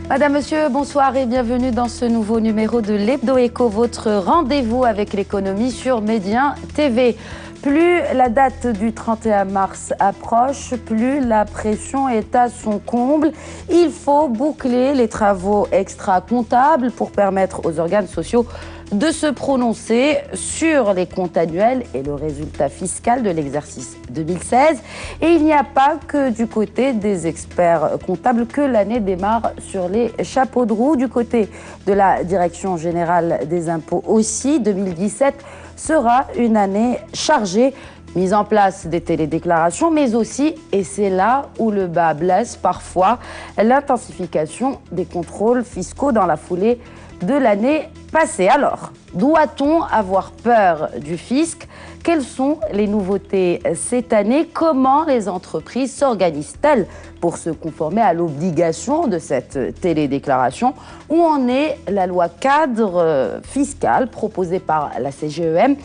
Madame, Monsieur, bonsoir et bienvenue dans ce nouveau numéro de l'Hebdo Éco, votre rendez-vous avec l'économie sur Médien TV. Plus la date du 31 mars approche, plus la pression est à son comble. Il faut boucler les travaux extra-comptables pour permettre aux organes sociaux de se prononcer sur les comptes annuels et le résultat fiscal de l'exercice 2016. Et il n'y a pas que du côté des experts comptables que l'année démarre sur les chapeaux de roue. Du côté de la Direction générale des impôts aussi, 2017 sera une année chargée. Mise en place des télédéclarations, mais aussi, et c'est là où le bas blesse parfois, l'intensification des contrôles fiscaux dans la foulée de l'année passée. Alors, doit-on avoir peur du fisc? Quelles sont les nouveautés cette année? Comment les entreprises s'organisent-elles pour se conformer à l'obligation de cette télédéclaration? Où en est la loi cadre fiscale proposée par la CGEM?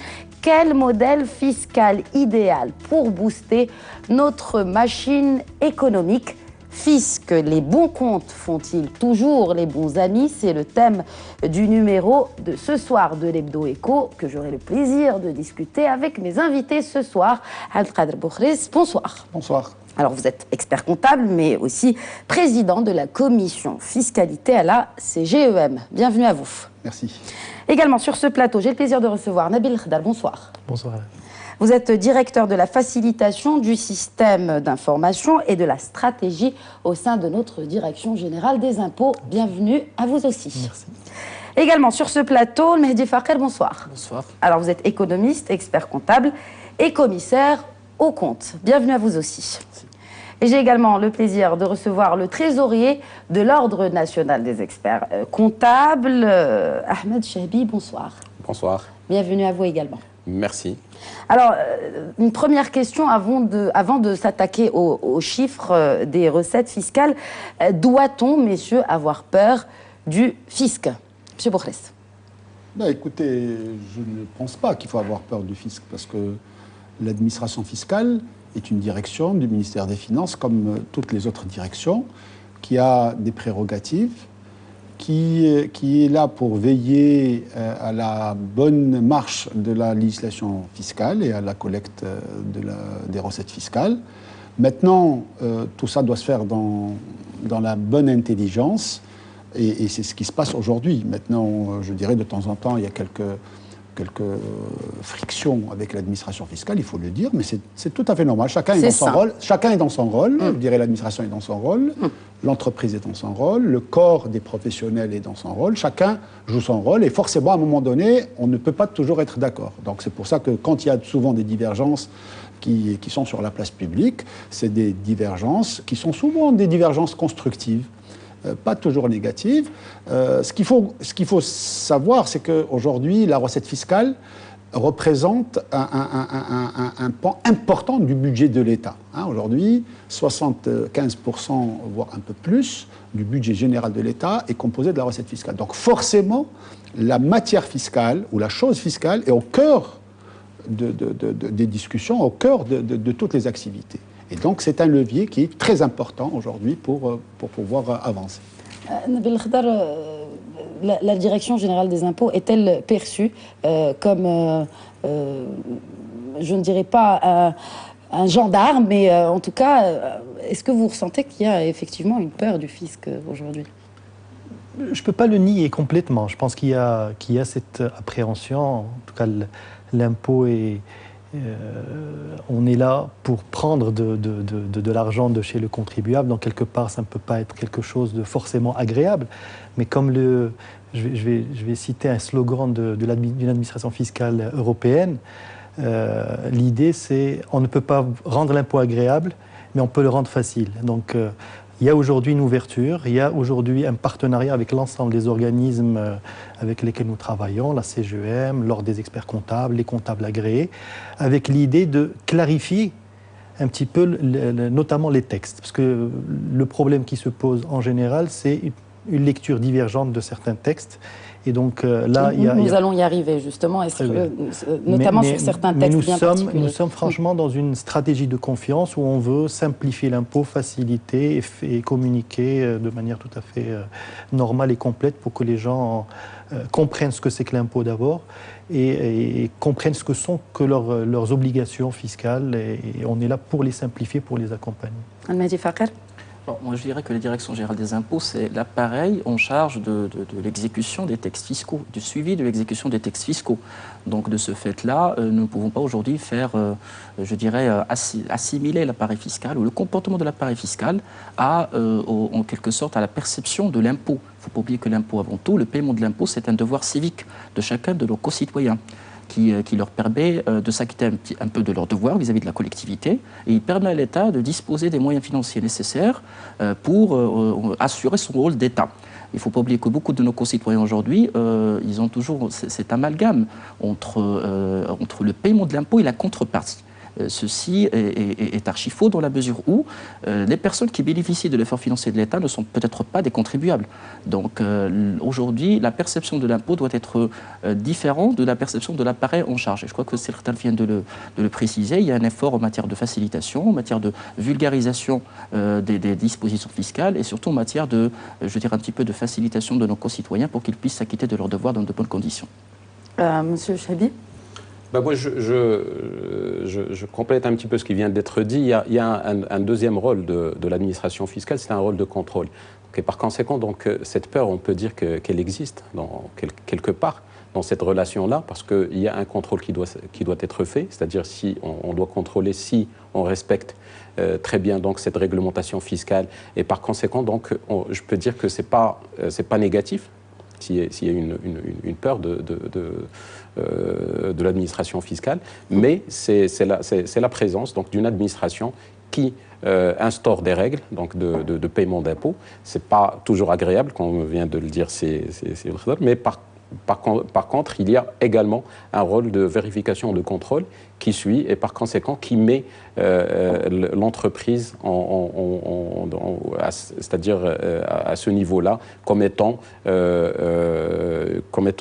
Quel modèle fiscal idéal pour booster notre machine économique? Fisc, les bons comptes font-ils toujours les bons amis? C'est le thème du numéro de ce soir de l'Hebdo Éco que j'aurai le plaisir de discuter avec mes invités ce soir. Abdelkader Boukhris, bonsoir. Bonsoir. Alors vous êtes expert comptable mais aussi président de la commission fiscalité à la CGEM. Bienvenue à vous. Merci. Également sur ce plateau, j'ai le plaisir de recevoir Nabil Khdar. Bonsoir. Bonsoir. Vous êtes directeur de la facilitation du système d'information et de la stratégie au sein de notre direction générale des impôts. Bienvenue à vous aussi. Merci. Également sur ce plateau, Mehdi Fakher, bonsoir. Bonsoir. Alors vous êtes économiste, expert comptable et commissaire aux comptes. Bienvenue à vous aussi. Merci. Et j'ai également le plaisir de recevoir le trésorier de l'Ordre national des experts comptables, Ahmed Chahbi, bonsoir. Bonsoir. Bienvenue à vous également. Merci. Alors, une première question avant de s'attaquer aux chiffres des recettes fiscales. Doit-on, messieurs, avoir peur du fisc? Monsieur Boukhris. Écoutez, je ne pense pas qu'il faut avoir peur du fisc parce que l'administration fiscale est une direction du ministère des Finances, comme toutes les autres directions, qui a des prérogatives, qui est là pour veiller à la bonne marche de la législation fiscale et à la collecte des recettes fiscales. Maintenant, tout ça doit se faire dans la bonne intelligence et c'est ce qui se passe aujourd'hui. Maintenant, je dirais de temps en temps, il y a quelques frictions avec l'administration fiscale, il faut le dire, mais c'est tout à fait normal. Chacun est dans son rôle. Chacun est dans son rôle. Je dirais l'administration est dans son rôle, l'entreprise est dans son rôle, le corps des professionnels est dans son rôle. Chacun joue son rôle et forcément, à un moment donné, on ne peut pas toujours être d'accord. Donc c'est pour ça que quand il y a souvent des divergences qui sont sur la place publique, c'est des divergences qui sont souvent des divergences constructives. Pas toujours négative. Ce qu'il faut savoir, c'est qu'aujourd'hui, la recette fiscale représente un pan important du budget de l'État. Aujourd'hui, 75%, voire un peu plus, du budget général de l'État est composé de la recette fiscale. Donc forcément, la matière fiscale ou la chose fiscale est au cœur des discussions, au cœur de toutes les activités. Et donc, c'est un levier qui est très important aujourd'hui pour pouvoir avancer. Nabil Khdar, la Direction générale des impôts est-elle perçue comme, je ne dirais pas un gendarme, mais en tout cas, est-ce que vous ressentez qu'il y a effectivement une peur du fisc aujourd'hui? Je ne peux pas le nier complètement. Je pense qu'il y a cette appréhension. En tout cas, l'impôt est... on est là pour prendre de l'argent de chez le contribuable, donc quelque part ça ne peut pas être quelque chose de forcément agréable, mais comme je vais citer un slogan d'une administration fiscale européenne, l'idée c'est on ne peut pas rendre l'impôt agréable, mais on peut le rendre facile. Donc il y a aujourd'hui une ouverture, il y a aujourd'hui un partenariat avec l'ensemble des organismes avec lesquels nous travaillons, la CGEM, l'Ordre des experts comptables, les comptables agréés, avec l'idée de clarifier un petit peu notamment les textes. Parce que le problème qui se pose en général, c'est une lecture divergente de certains textes. Et donc là, nous allons y arriver justement, notamment sur certains textes bien particuliers. Nous sommes franchement dans une stratégie de confiance où on veut simplifier l'impôt, faciliter et communiquer de manière tout à fait normale et complète pour que les gens comprennent ce que c'est que l'impôt d'abord et comprennent ce que sont leurs obligations fiscales. Et on est là pour les simplifier, pour les accompagner. Al-Mahdi Fakher. Moi, je dirais que la Direction générale des impôts, c'est l'appareil en charge de l'exécution des textes fiscaux, du suivi de l'exécution des textes fiscaux. Donc, de ce fait-là, nous ne pouvons pas aujourd'hui faire, je dirais, assimiler l'appareil fiscal ou le comportement de l'appareil fiscal en quelque sorte, à la perception de l'impôt. Il ne faut pas oublier que l'impôt, avant tout, le paiement de l'impôt, c'est un devoir civique de chacun de nos concitoyens. Qui leur permet de s'acquitter un peu de leurs devoirs vis-à-vis de la collectivité. Et il permet à l'État de disposer des moyens financiers nécessaires pour assurer son rôle d'État. Il ne faut pas oublier que beaucoup de nos concitoyens aujourd'hui, ils ont toujours cet amalgame entre le paiement de l'impôt et la contrepartie. Ceci est archi faux dans la mesure où les personnes qui bénéficient de l'effort financier de l'État ne sont peut-être pas des contribuables. Donc aujourd'hui, la perception de l'impôt doit être différente de la perception de l'appareil en charge. Et je crois que certains viennent de le préciser. Il y a un effort en matière de facilitation, en matière de vulgarisation des dispositions fiscales et surtout en matière de, je dirais, un petit peu de facilitation de nos concitoyens pour qu'ils puissent s'acquitter de leurs devoirs dans de bonnes conditions. Monsieur Chaibi. Moi, je complète un petit peu ce qui vient d'être dit. Il y a un deuxième rôle de l'administration fiscale, c'est un rôle de contrôle. Et par conséquent, donc, cette peur, on peut dire qu'elle existe quelque part dans cette relation-là, parce qu'il y a un contrôle qui doit être fait, c'est-à-dire si on doit contrôler si on respecte très bien donc, cette réglementation fiscale. Et par conséquent, donc, je peux dire que c'est pas négatif s'il y a une peur de l'administration fiscale, mais c'est la présence d'une administration qui instaure des règles donc de paiement d'impôts. Ce n'est pas toujours agréable, comme on vient de le dire, mais par contre, il y a également un rôle de vérification, de contrôle qui suit et par conséquent qui met l'entreprise c'est-à-dire à ce niveau-là comme étant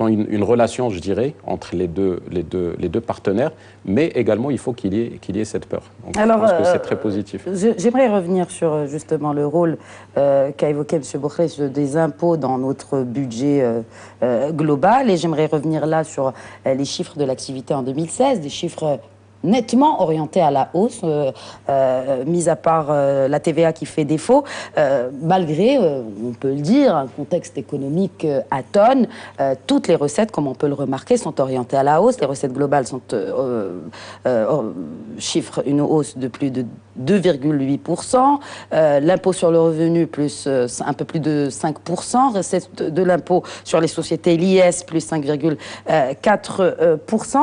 une relation, je dirais, entre les deux partenaires, mais également il faut qu'il y ait cette peur. Donc, alors, je pense que c'est très positif. J'aimerais revenir sur justement le rôle qu'a évoqué M. Bouchrech des impôts dans notre budget global, et j'aimerais revenir là sur les chiffres de l'activité en 2016, des chiffres nettement orienté à la hausse, mis à part la TVA qui fait défaut, malgré, on peut le dire, un contexte économique atone. Toutes les recettes, comme on peut le remarquer, sont orientées à la hausse. Les recettes globales chiffrent une hausse de plus de 2,8%. L'impôt sur le revenu, plus un peu plus de 5%. Recettes de l'impôt sur les sociétés, l'IS, plus 5,4%.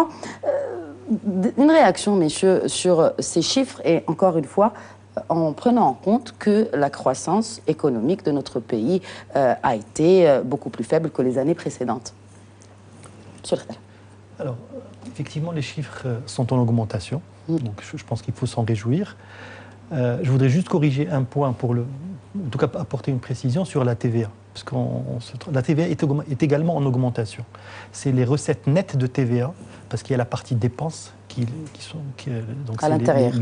Une réaction, messieurs, sur ces chiffres et encore une fois, en prenant en compte que la croissance économique de notre pays a été beaucoup plus faible que les années précédentes. Alors, effectivement, les chiffres sont en augmentation, donc je pense qu'il faut s'en réjouir. Je voudrais juste corriger un point, en tout cas apporter une précision sur la TVA. Parce que la TVA est également en augmentation. C'est les recettes nettes de TVA, parce qu'il y a la partie dépenses donc à l'intérieur.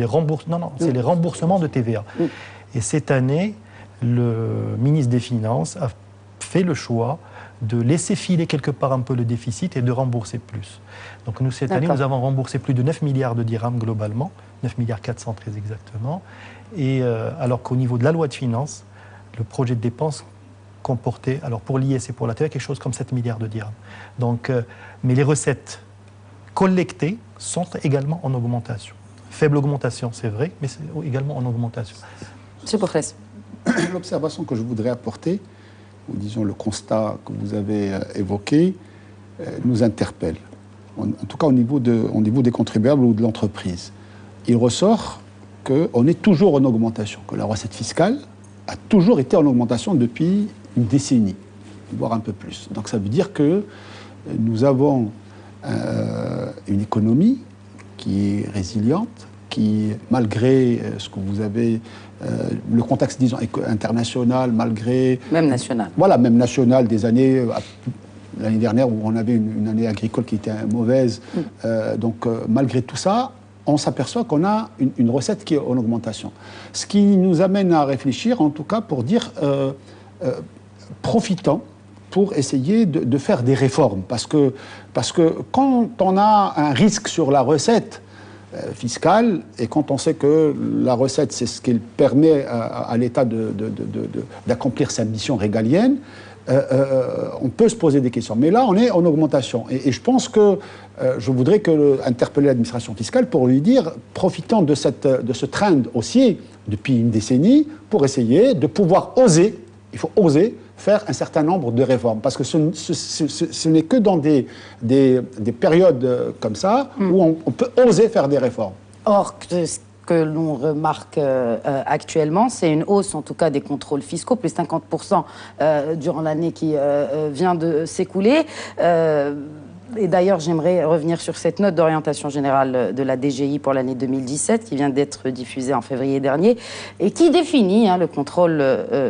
C'est les remboursements de TVA. Et cette année, le ministre des Finances a fait le choix de laisser filer quelque part un peu le déficit et de rembourser plus. Donc nous, cette année, nous avons remboursé plus de 9 milliards de dirhams globalement, 9 milliards 400 très exactement, et alors qu'au niveau de la loi de finances, le projet de dépenses comportait, alors pour l'IS et pour la TVA, quelque chose comme 7 milliards de dirhams. Donc, mais les recettes collectées sont également en augmentation. Faible augmentation, c'est vrai, mais c'est également en augmentation. Monsieur Bouchrech. L'observation que je voudrais apporter, ou disons le constat que vous avez évoqué, nous interpelle. En tout cas au niveau des contribuables ou de l'entreprise. Il ressort qu'on est toujours en augmentation, que la recette fiscale a toujours été en augmentation depuis une décennie, voire un peu plus. Donc ça veut dire que nous avons une économie qui est résiliente, qui, malgré ce que vous avez, le contexte, disons, international, malgré... Même national. Voilà, même national, des années l'année dernière où on avait une année agricole qui était mauvaise. Donc malgré tout ça, on s'aperçoit qu'on a une recette qui est en augmentation. Ce qui nous amène à réfléchir, en tout cas, pour dire profitons pour essayer de faire des réformes. Parce que quand on a un risque sur la recette fiscale, et quand on sait que la recette, c'est ce qui permet à l'État d'accomplir sa mission régalienne, on peut se poser des questions. Mais là, on est en augmentation. Et je pense que je voudrais interpeller l'administration fiscale pour lui dire, profitant de ce trend haussier depuis une décennie, pour essayer de pouvoir oser, il faut oser, faire un certain nombre de réformes. Parce que ce n'est que dans des périodes comme ça où on peut oser faire des réformes. Or, ce que l'on remarque actuellement, c'est une hausse, en tout cas, des contrôles fiscaux, plus 50% durant l'année qui vient de s'écouler. Et d'ailleurs, j'aimerais revenir sur cette note d'orientation générale de la DGI pour l'année 2017, qui vient d'être diffusée en février dernier, et qui définit le contrôle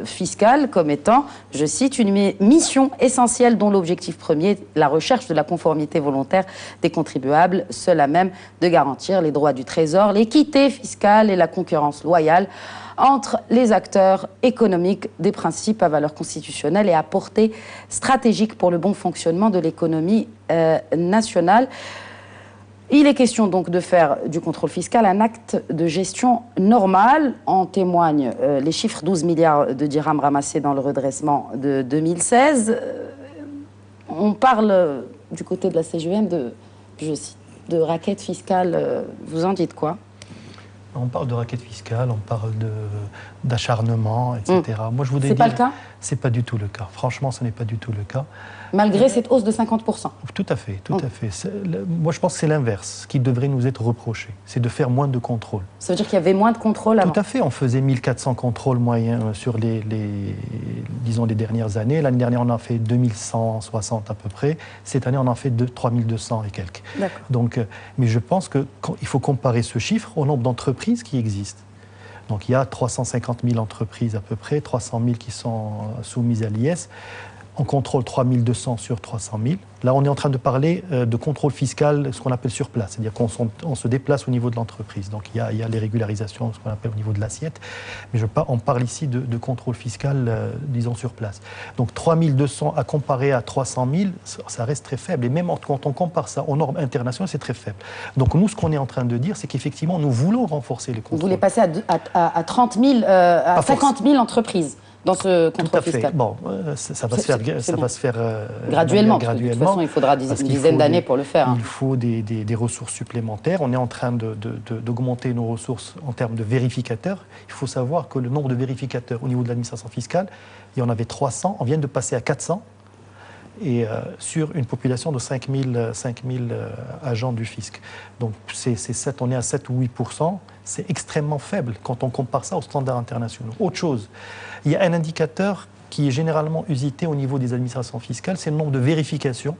fiscal comme étant, je cite, une mission essentielle dont l'objectif premier est la recherche de la conformité volontaire des contribuables, seule à même de garantir les droits du Trésor, l'équité fiscale et la concurrence loyale entre les acteurs économiques, des principes à valeur constitutionnelle et à portée stratégique pour le bon fonctionnement de l'économie nationale. Il est question donc de faire du contrôle fiscal un acte de gestion normal. En témoignent les chiffres 12 milliards de dirhams ramassés dans le redressement de 2016. On parle du côté de la CGUM je cite, de raquette fiscale. Vous en dites quoi ? On parle de raquette fiscale, on parle d'acharnement, etc. Moi, je voudrais dire, c'est pas le cas ? C'est pas du tout le cas. Franchement, ce n'est pas du tout le cas. Malgré cette hausse de 50%. Tout à fait, tout à fait. Moi, je pense que c'est l'inverse. Ce qui devrait nous être reproché, c'est de faire moins de contrôles. Ça veut dire qu'il y avait moins de contrôles avant ? Tout à fait. On faisait 1400 contrôles moyens sur disons, les dernières années. L'année dernière, on en a fait 2160 à peu près. Cette année, on en fait 3200 et quelques. D'accord. Donc, mais je pense qu'il faut comparer ce chiffre au nombre d'entreprises qui existent. Donc, il y a 350 000 entreprises à peu près, 300 000 qui sont soumises à l'IS. On contrôle 3200 sur 300 000. Là, on est en train de parler de contrôle fiscal, ce qu'on appelle sur place, c'est-à-dire qu'on se déplace au niveau de l'entreprise. Donc, il y a les régularisations, ce qu'on appelle au niveau de l'assiette. Mais on parle ici de contrôle fiscal, disons, sur place. Donc, 3200 à comparer à 300 000, ça reste très faible. Et même quand on compare ça aux normes internationales, c'est très faible. Donc, nous, ce qu'on est en train de dire, c'est qu'effectivement, nous voulons renforcer les contrôles. Vous voulez passer à 30 000, à 50 000 entreprises dans ce contrôle fiscal. Bon, ça va se faire graduellement. De toute façon, il faudra une dizaine d'années pour le faire. Il faut des ressources supplémentaires. On est en train d'augmenter nos ressources en termes de vérificateurs. Il faut savoir que le nombre de vérificateurs au niveau de l'administration fiscale, il y en avait 300. On vient de passer à 400. Et sur une population de 5 000 agents du fisc. Donc on est à 7 ou 8%. C'est extrêmement faible quand on compare ça aux standards internationaux. Autre chose, il y a un indicateur qui est généralement usité au niveau des administrations fiscales, c'est le nombre de vérifications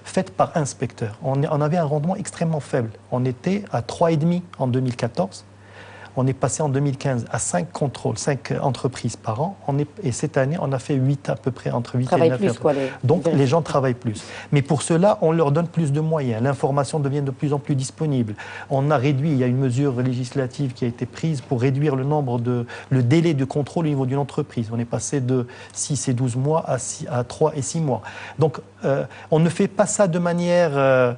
faites par inspecteur. On avait un rendement extrêmement faible. On était à 3,5 en 2014. On est passé en 2015 à 5 contrôles, 5 entreprises par an. Et cette année, on a fait 8 à peu près, entre 8 et 9. Plus, quoi, donc les gens travaillent plus. Mais pour cela, on leur donne plus de moyens. L'information devient de plus en plus disponible. On a réduit, il y a une mesure législative qui a été prise pour réduire le délai de contrôle au niveau d'une entreprise. On est passé de 6 et 12 mois à 3 et 6 mois. Donc on ne fait pas ça de manière,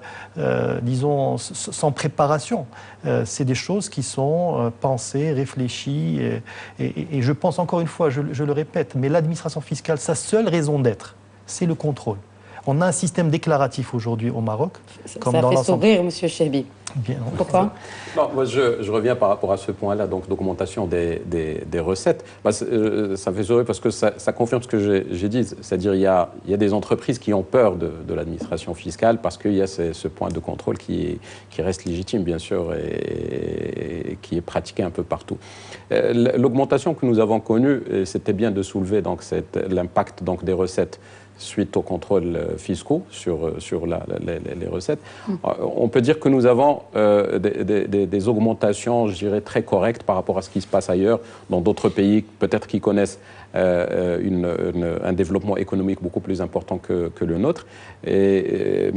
disons, sans préparation. C'est des choses qui sont pensées, réfléchies. Et je pense encore une fois, je le répète, mais l'administration fiscale, sa seule raison d'être, c'est le contrôle. On a un système déclaratif aujourd'hui au Maroc. Ça fait sourire, M. Chehbi. Bien. Pourquoi ? Non, moi, je reviens par rapport à ce point-là, donc d'augmentation des recettes. Ça me fait sourire parce que ça confirme ce que j'ai dit, c'est-à-dire il y a des entreprises qui ont peur de l'administration fiscale parce qu'il y a ce point de contrôle qui reste légitime, bien sûr, et qui est pratiqué un peu partout. L'augmentation que nous avons connue, c'était bien de soulever l'impact des recettes suite aux contrôles fiscaux sur les recettes. On peut dire que nous avons des augmentations, je dirais, très correctes par rapport à ce qui se passe ailleurs, dans d'autres pays peut-être qui connaissent un développement économique beaucoup plus important que le nôtre.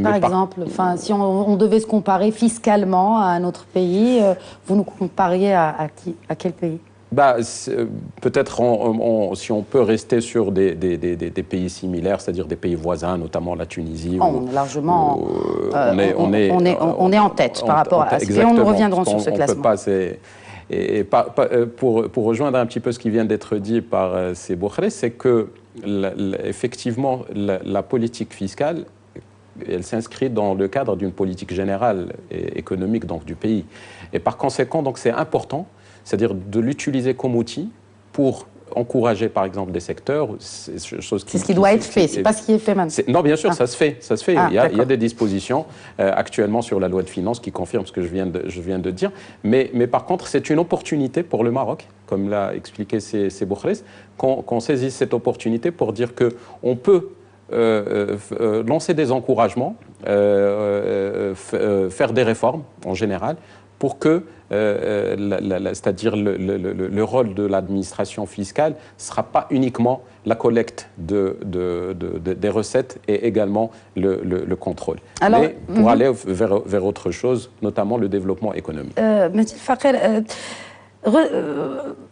Par exemple, si on devait se comparer fiscalement à un autre pays, vous nous compariez à quel pays ? Peut-être si on peut rester sur des pays similaires, c'est-à-dire des pays voisins, notamment la Tunisie. Largement, on est en tête par rapport à ce et nous reviendrons sur ce classement. Pour rejoindre un petit peu ce qui vient d'être dit par Seboukhri, c'est que effectivement la politique fiscale, elle s'inscrit dans le cadre d'une politique générale et économique donc, du pays. Et par conséquent, c'est important, c'est-à-dire de l'utiliser comme outil pour encourager, par exemple, des secteurs. C'est ce qui doit être fait, c'est pas ce qui est fait maintenant. Non, bien sûr, ça se fait. Il y a des dispositions actuellement sur la loi de finances qui confirment ce que je viens de dire. Mais par contre, c'est une opportunité pour le Maroc, comme l'a expliqué Seboukhri, qu'on saisisse cette opportunité pour dire qu'on peut lancer des encouragements, faire des réformes en général, pour que, c'est-à-dire le rôle de l'administration fiscale ne sera pas uniquement la collecte des recettes et également le contrôle. Alors, mais pour aller vers autre chose, notamment le développement économique. Monsieur Fakher,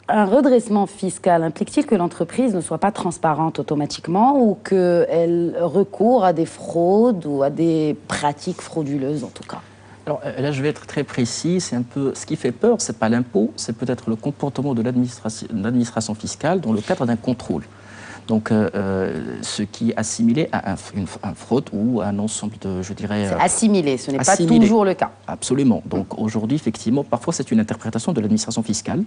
un redressement fiscal implique-t-il que l'entreprise ne soit pas transparente automatiquement ou qu'elle recourt à des fraudes ou à des pratiques frauduleuses en tout cas ? Alors là, je vais être très précis. C'est un peu ce qui fait peur, c'est pas l'impôt, c'est peut-être le comportement de l'administration fiscale dans le cadre d'un contrôle. Donc, ce qui est assimilé à une fraude ou à un ensemble de, je dirais... C'est assimilé, ce n'est pas toujours le cas. Absolument. Donc, aujourd'hui, effectivement, parfois, c'est une interprétation de l'administration fiscale.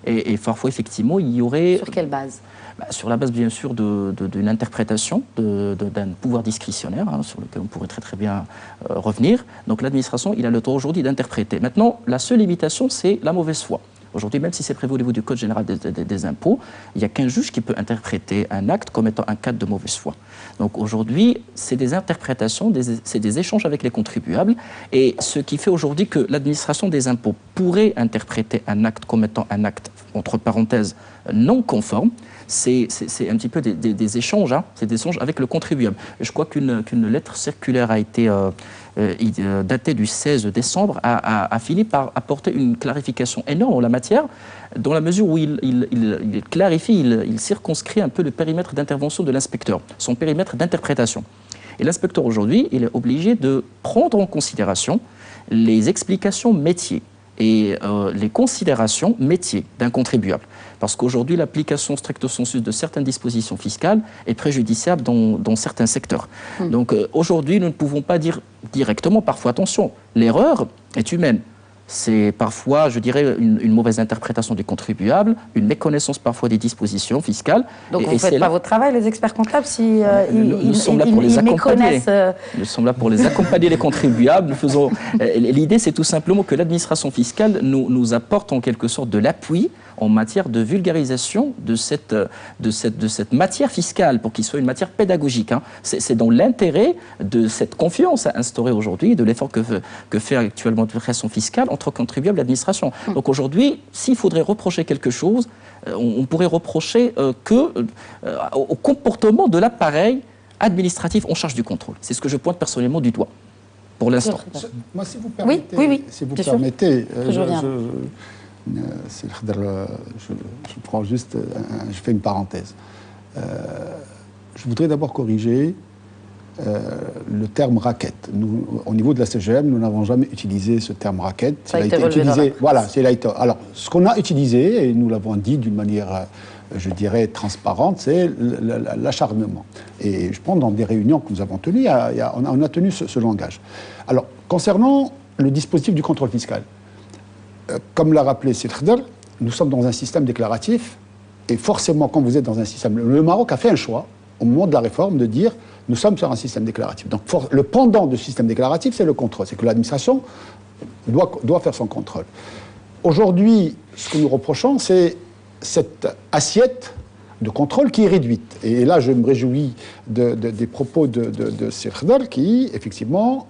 Et parfois, effectivement, il y aurait... Sur quelle base ? Sur la base, bien sûr, d'une interprétation d'un pouvoir discrétionnaire, sur lequel on pourrait très, très bien revenir. Donc, l'administration, il a le droit aujourd'hui d'interpréter. Maintenant, la seule limitation, c'est la mauvaise foi. Aujourd'hui, même si c'est prévu au niveau du Code général des impôts, il n'y a qu'un juge qui peut interpréter un acte comme étant un cas de mauvaise foi. Donc aujourd'hui, c'est des interprétations, c'est des échanges avec les contribuables. Et ce qui fait aujourd'hui que l'administration des impôts pourrait interpréter un acte comme étant un acte, entre parenthèses, non conforme, c'est un petit peu des échanges, c'est des échanges avec le contribuable. Je crois qu'une lettre circulaire a été datée du 16 décembre, a fini par apporter une clarification énorme en la matière, dans la mesure où il clarifie, il circonscrit un peu le périmètre d'intervention de l'inspecteur, son périmètre d'interprétation. Et l'inspecteur aujourd'hui, il est obligé de prendre en considération les explications métiers et les considérations métiers d'un contribuable. Parce qu'aujourd'hui, l'application stricto sensu de certaines dispositions fiscales est préjudiciable dans certains secteurs. Donc aujourd'hui, nous ne pouvons pas dire directement, parfois, attention, l'erreur est humaine. C'est parfois, je dirais, une mauvaise interprétation des contribuables, une méconnaissance parfois des dispositions fiscales. Donc vous ne faites pas votre travail, les experts comptables, si nous sommes là pour les accompagner. Nous sommes là pour les accompagner, les contribuables. L'idée, c'est tout simplement que l'administration fiscale nous apporte en quelque sorte de l'appui en matière de vulgarisation de cette matière fiscale, pour qu'il soit une matière pédagogique. C'est dans l'intérêt de cette confiance instaurée aujourd'hui, de l'effort que fait actuellement l'administration fiscale entre contribuables et administration. Donc aujourd'hui, s'il faudrait reprocher quelque chose, on pourrait reprocher au comportement de l'appareil administratif en charge du contrôle. C'est ce que je pointe personnellement du doigt, pour l'instant. Moi, si vous permettez, je prends juste, je fais une parenthèse. Je voudrais d'abord corriger le terme racket. Nous, au niveau de la CGM, nous n'avons jamais utilisé ce terme racket. Ça a été utilisé. Voilà, alors, ce qu'on a utilisé, et nous l'avons dit d'une manière, je dirais, transparente, c'est l'acharnement. Et je pense dans des réunions que nous avons tenues, on a tenu ce langage. Alors, concernant le dispositif du contrôle fiscal, comme l'a rappelé Seboukhri, nous sommes dans un système déclaratif, et forcément, quand vous êtes dans un système... Le Maroc a fait un choix, au moment de la réforme, de dire nous sommes sur un système déclaratif. Donc, le pendant du système déclaratif, c'est le contrôle. C'est que l'administration doit faire son contrôle. Aujourd'hui, ce que nous reprochons, c'est cette assiette de contrôle qui est réduite. Et là, je me réjouis des propos de Sir Khadr qui, effectivement,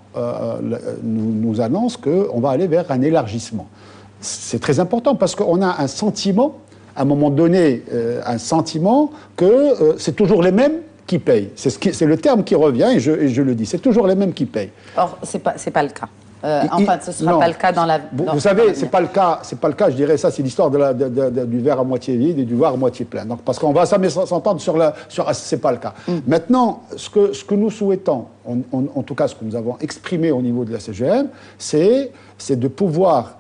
nous annonce qu'on va aller vers un élargissement. C'est très important parce qu'on a un sentiment, à un moment donné, un sentiment que c'est toujours les mêmes qui payent. C'est le terme qui revient et je le dis, c'est toujours les mêmes qui payent. Or, ce n'est pas le cas. Enfin, ce ne sera pas le cas dans la... Vous savez, c'est pas le cas, je dirais, ça c'est l'histoire du verre à moitié vide et du verre à moitié plein. Donc, parce qu'on va s'entendre sur c'est pas le cas. Maintenant, ce que nous souhaitons, en tout cas ce que nous avons exprimé au niveau de la CGM, c'est de pouvoir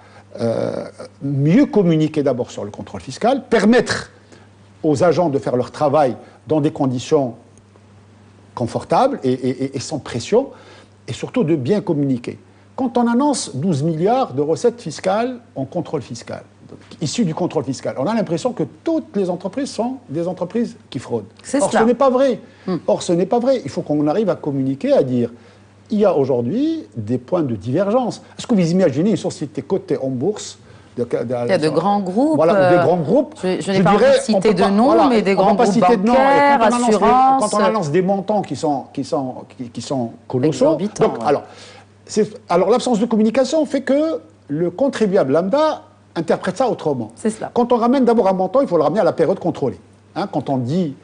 mieux communiquer d'abord sur le contrôle fiscal, permettre aux agents de faire leur travail dans des conditions confortables et sans pression, et surtout de bien communiquer. Quand on annonce 12 milliards de recettes fiscales en contrôle fiscal, issues du contrôle fiscal, on a l'impression que toutes les entreprises sont des entreprises qui fraudent. Or, ce n'est pas vrai. Or, ce n'est pas vrai. Il faut qu'on arrive à communiquer, à dire il y a aujourd'hui des points de divergence. Est-ce que vous imaginez une société cotée en bourse il y a de grands groupes. Voilà, des grands groupes. Je n'ai pas envie de citer de noms, mais des grands groupes bancaires, assurances. Quand on annonce des montants qui sont colossaux. Donc, alors l'absence de communication fait que le contribuable lambda interprète ça autrement. C'est cela. Quand on ramène d'abord un montant, il faut le ramener à la période contrôlée. Quand on dit,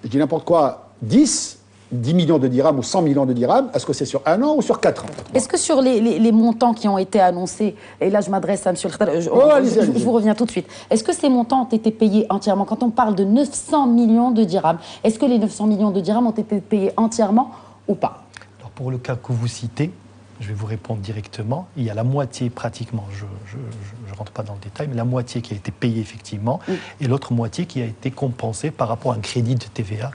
je dis n'importe quoi, 10 millions de dirhams ou 100 millions de dirhams, est-ce que c'est sur 1 an ou sur 4 ans? Est-ce que sur les montants qui ont été annoncés, et là je m'adresse à M. Khadr, je vous reviens tout de suite, est-ce que ces montants ont été payés entièrement? Quand on parle de 900 millions de dirhams, est-ce que les 900 millions de dirhams ont été payés entièrement ou pas? Alors pour le cas que vous citez, je vais vous répondre directement. Il y a la moitié pratiquement, je ne rentre pas dans le détail, mais la moitié qui a été payée effectivement, et l'autre moitié qui a été compensée par rapport à un crédit de TVA.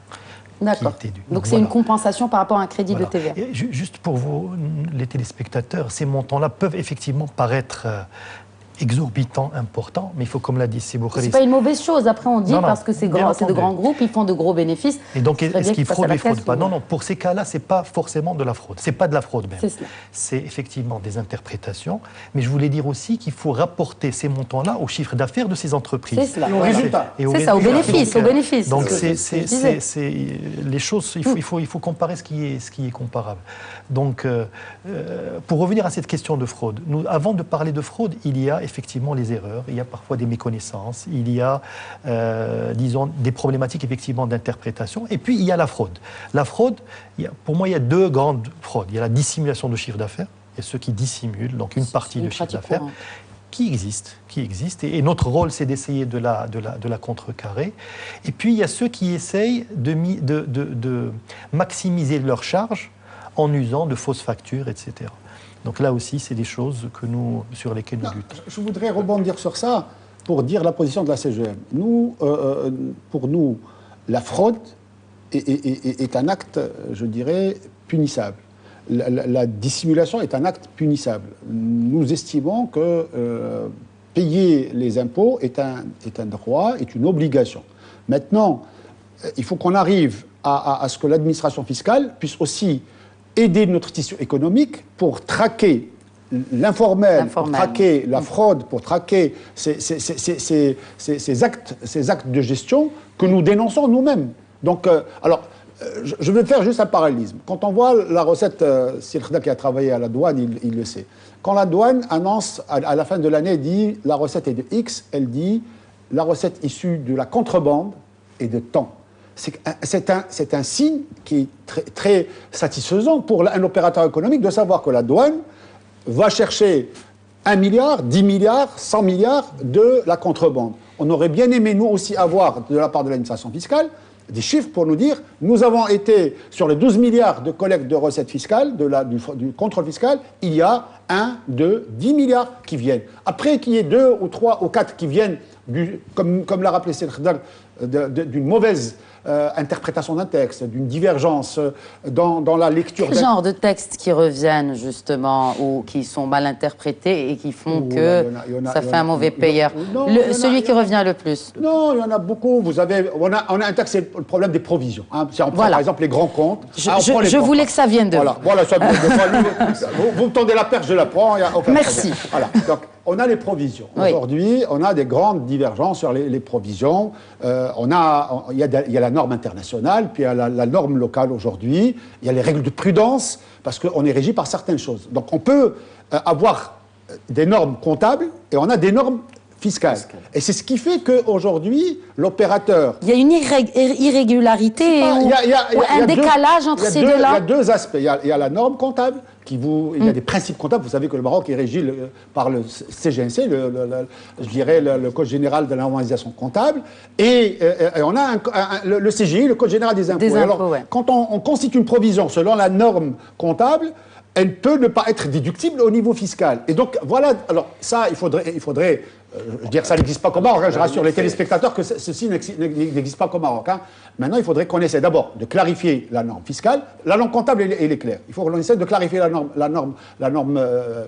D'accord. Donc c'est une compensation par rapport à un crédit de TVA. Et juste pour vous, les téléspectateurs, ces montants-là peuvent effectivement paraître exorbitant, important, mais il faut, comme l'a dit Sibou. C'est pas une mauvaise chose. Après, on dit parce que c'est de grands groupes, ils font de gros bénéfices. Et donc, est-ce qu'ils fraudent ou ils fraudent pas? Non, pour ces cas-là, c'est pas forcément de la fraude. C'est pas de la fraude même. C'est effectivement des interprétations. Mais je voulais dire aussi qu'il faut rapporter ces montants-là au chiffre d'affaires de ces entreprises. C'est cela. Au résultat. C'est ça, au bénéfice. Donc, les choses. Il faut comparer ce qui est comparable. Donc, pour revenir à cette question de fraude, avant de parler de fraude, il y a effectivement les erreurs, il y a parfois des méconnaissances, il y a, disons, des problématiques effectivement d'interprétation, et puis il y a la fraude. La fraude, pour moi, il y a deux grandes fraudes. Il y a la dissimulation de chiffre d'affaires, il y a ceux qui dissimulent, donc une partie de chiffre d'affaires, qui existe, et notre rôle, c'est d'essayer de la contrecarrer. Et puis, il y a ceux qui essayent de maximiser leurs charges en usant de fausses factures, etc. Donc là aussi, c'est des choses sur lesquelles nous luttons. Je voudrais rebondir sur ça pour dire la position de la CGM. Pour nous, la fraude est un acte, je dirais, punissable. La dissimulation est un acte punissable. Nous estimons que payer les impôts est un droit, est une obligation. Maintenant, il faut qu'on arrive à ce que l'administration fiscale puisse aussi aider notre tissu économique pour traquer l'informel, pour traquer la fraude, pour traquer ces actes de gestion que nous dénonçons nous-mêmes. Donc, je vais faire juste un parallélisme. Quand on voit la recette, Sir Khadr qui a travaillé à la douane, il le sait. Quand la douane annonce, à la fin de l'année, dit la recette est de X, elle dit la recette issue de la contrebande est de temps. C'est un signe qui est très, très satisfaisant pour un opérateur économique de savoir que la douane va chercher 1 milliard, 10 milliards, 100 milliards de la contrebande. On aurait bien aimé, nous aussi, avoir, de la part de l'administration fiscale, des chiffres pour nous dire nous avons été, sur les 12 milliards de collecte de recettes fiscales, du contrôle fiscal, il y a 1, 2, 10 milliards qui viennent. Après qu'il y ait 2 ou 3 ou 4 qui viennent, comme l'a rappelé Sir Khadr, d'une mauvaise interprétation d'un texte, d'une divergence dans la lecture. Quel genre de textes qui reviennent justement ou qui sont mal interprétés et qui font que ça fait un mauvais payeur? Celui qui revient le plus. Non, il y en a beaucoup. On a un texte, c'est le problème des provisions. Si on prend par exemple les grands comptes. Je voulais que ça vienne de voilà, ça vient de vous me tendez la perche, je la prends. Il y a aucun Merci. Voilà. Donc, on a les provisions. Aujourd'hui, on a des grandes divergences sur les provisions. il y a la norme internationale, puis il y a la norme locale aujourd'hui, il y a les règles de prudence, parce qu'on est régi par certaines choses. Donc on peut avoir des normes comptables et on a des normes fiscales. Et c'est ce qui fait qu'aujourd'hui, l'opérateur... Il y a une irrégularité ou un décalage entre ces deux-là. Il y a deux aspects. Il y a la norme comptable, il y a des principes comptables. Vous savez que le Maroc est régi par le CGNC, je dirais le Code général de la normalisation comptable, et on a le CGI, le Code général des impôts. Alors, quand on constitue une provision selon la norme comptable, elle peut ne pas être déductible au niveau fiscal. Et donc, voilà, alors ça, il faudrait je veux dire, ça n'existe pas qu'au Maroc, hein, je rassure les téléspectateurs que ceci n'existe pas qu'au Maroc. Hein. Maintenant, il faudrait qu'on essaie d'abord de clarifier la norme fiscale. La norme comptable, elle est claire. Il faut qu'on essaie de clarifier la norme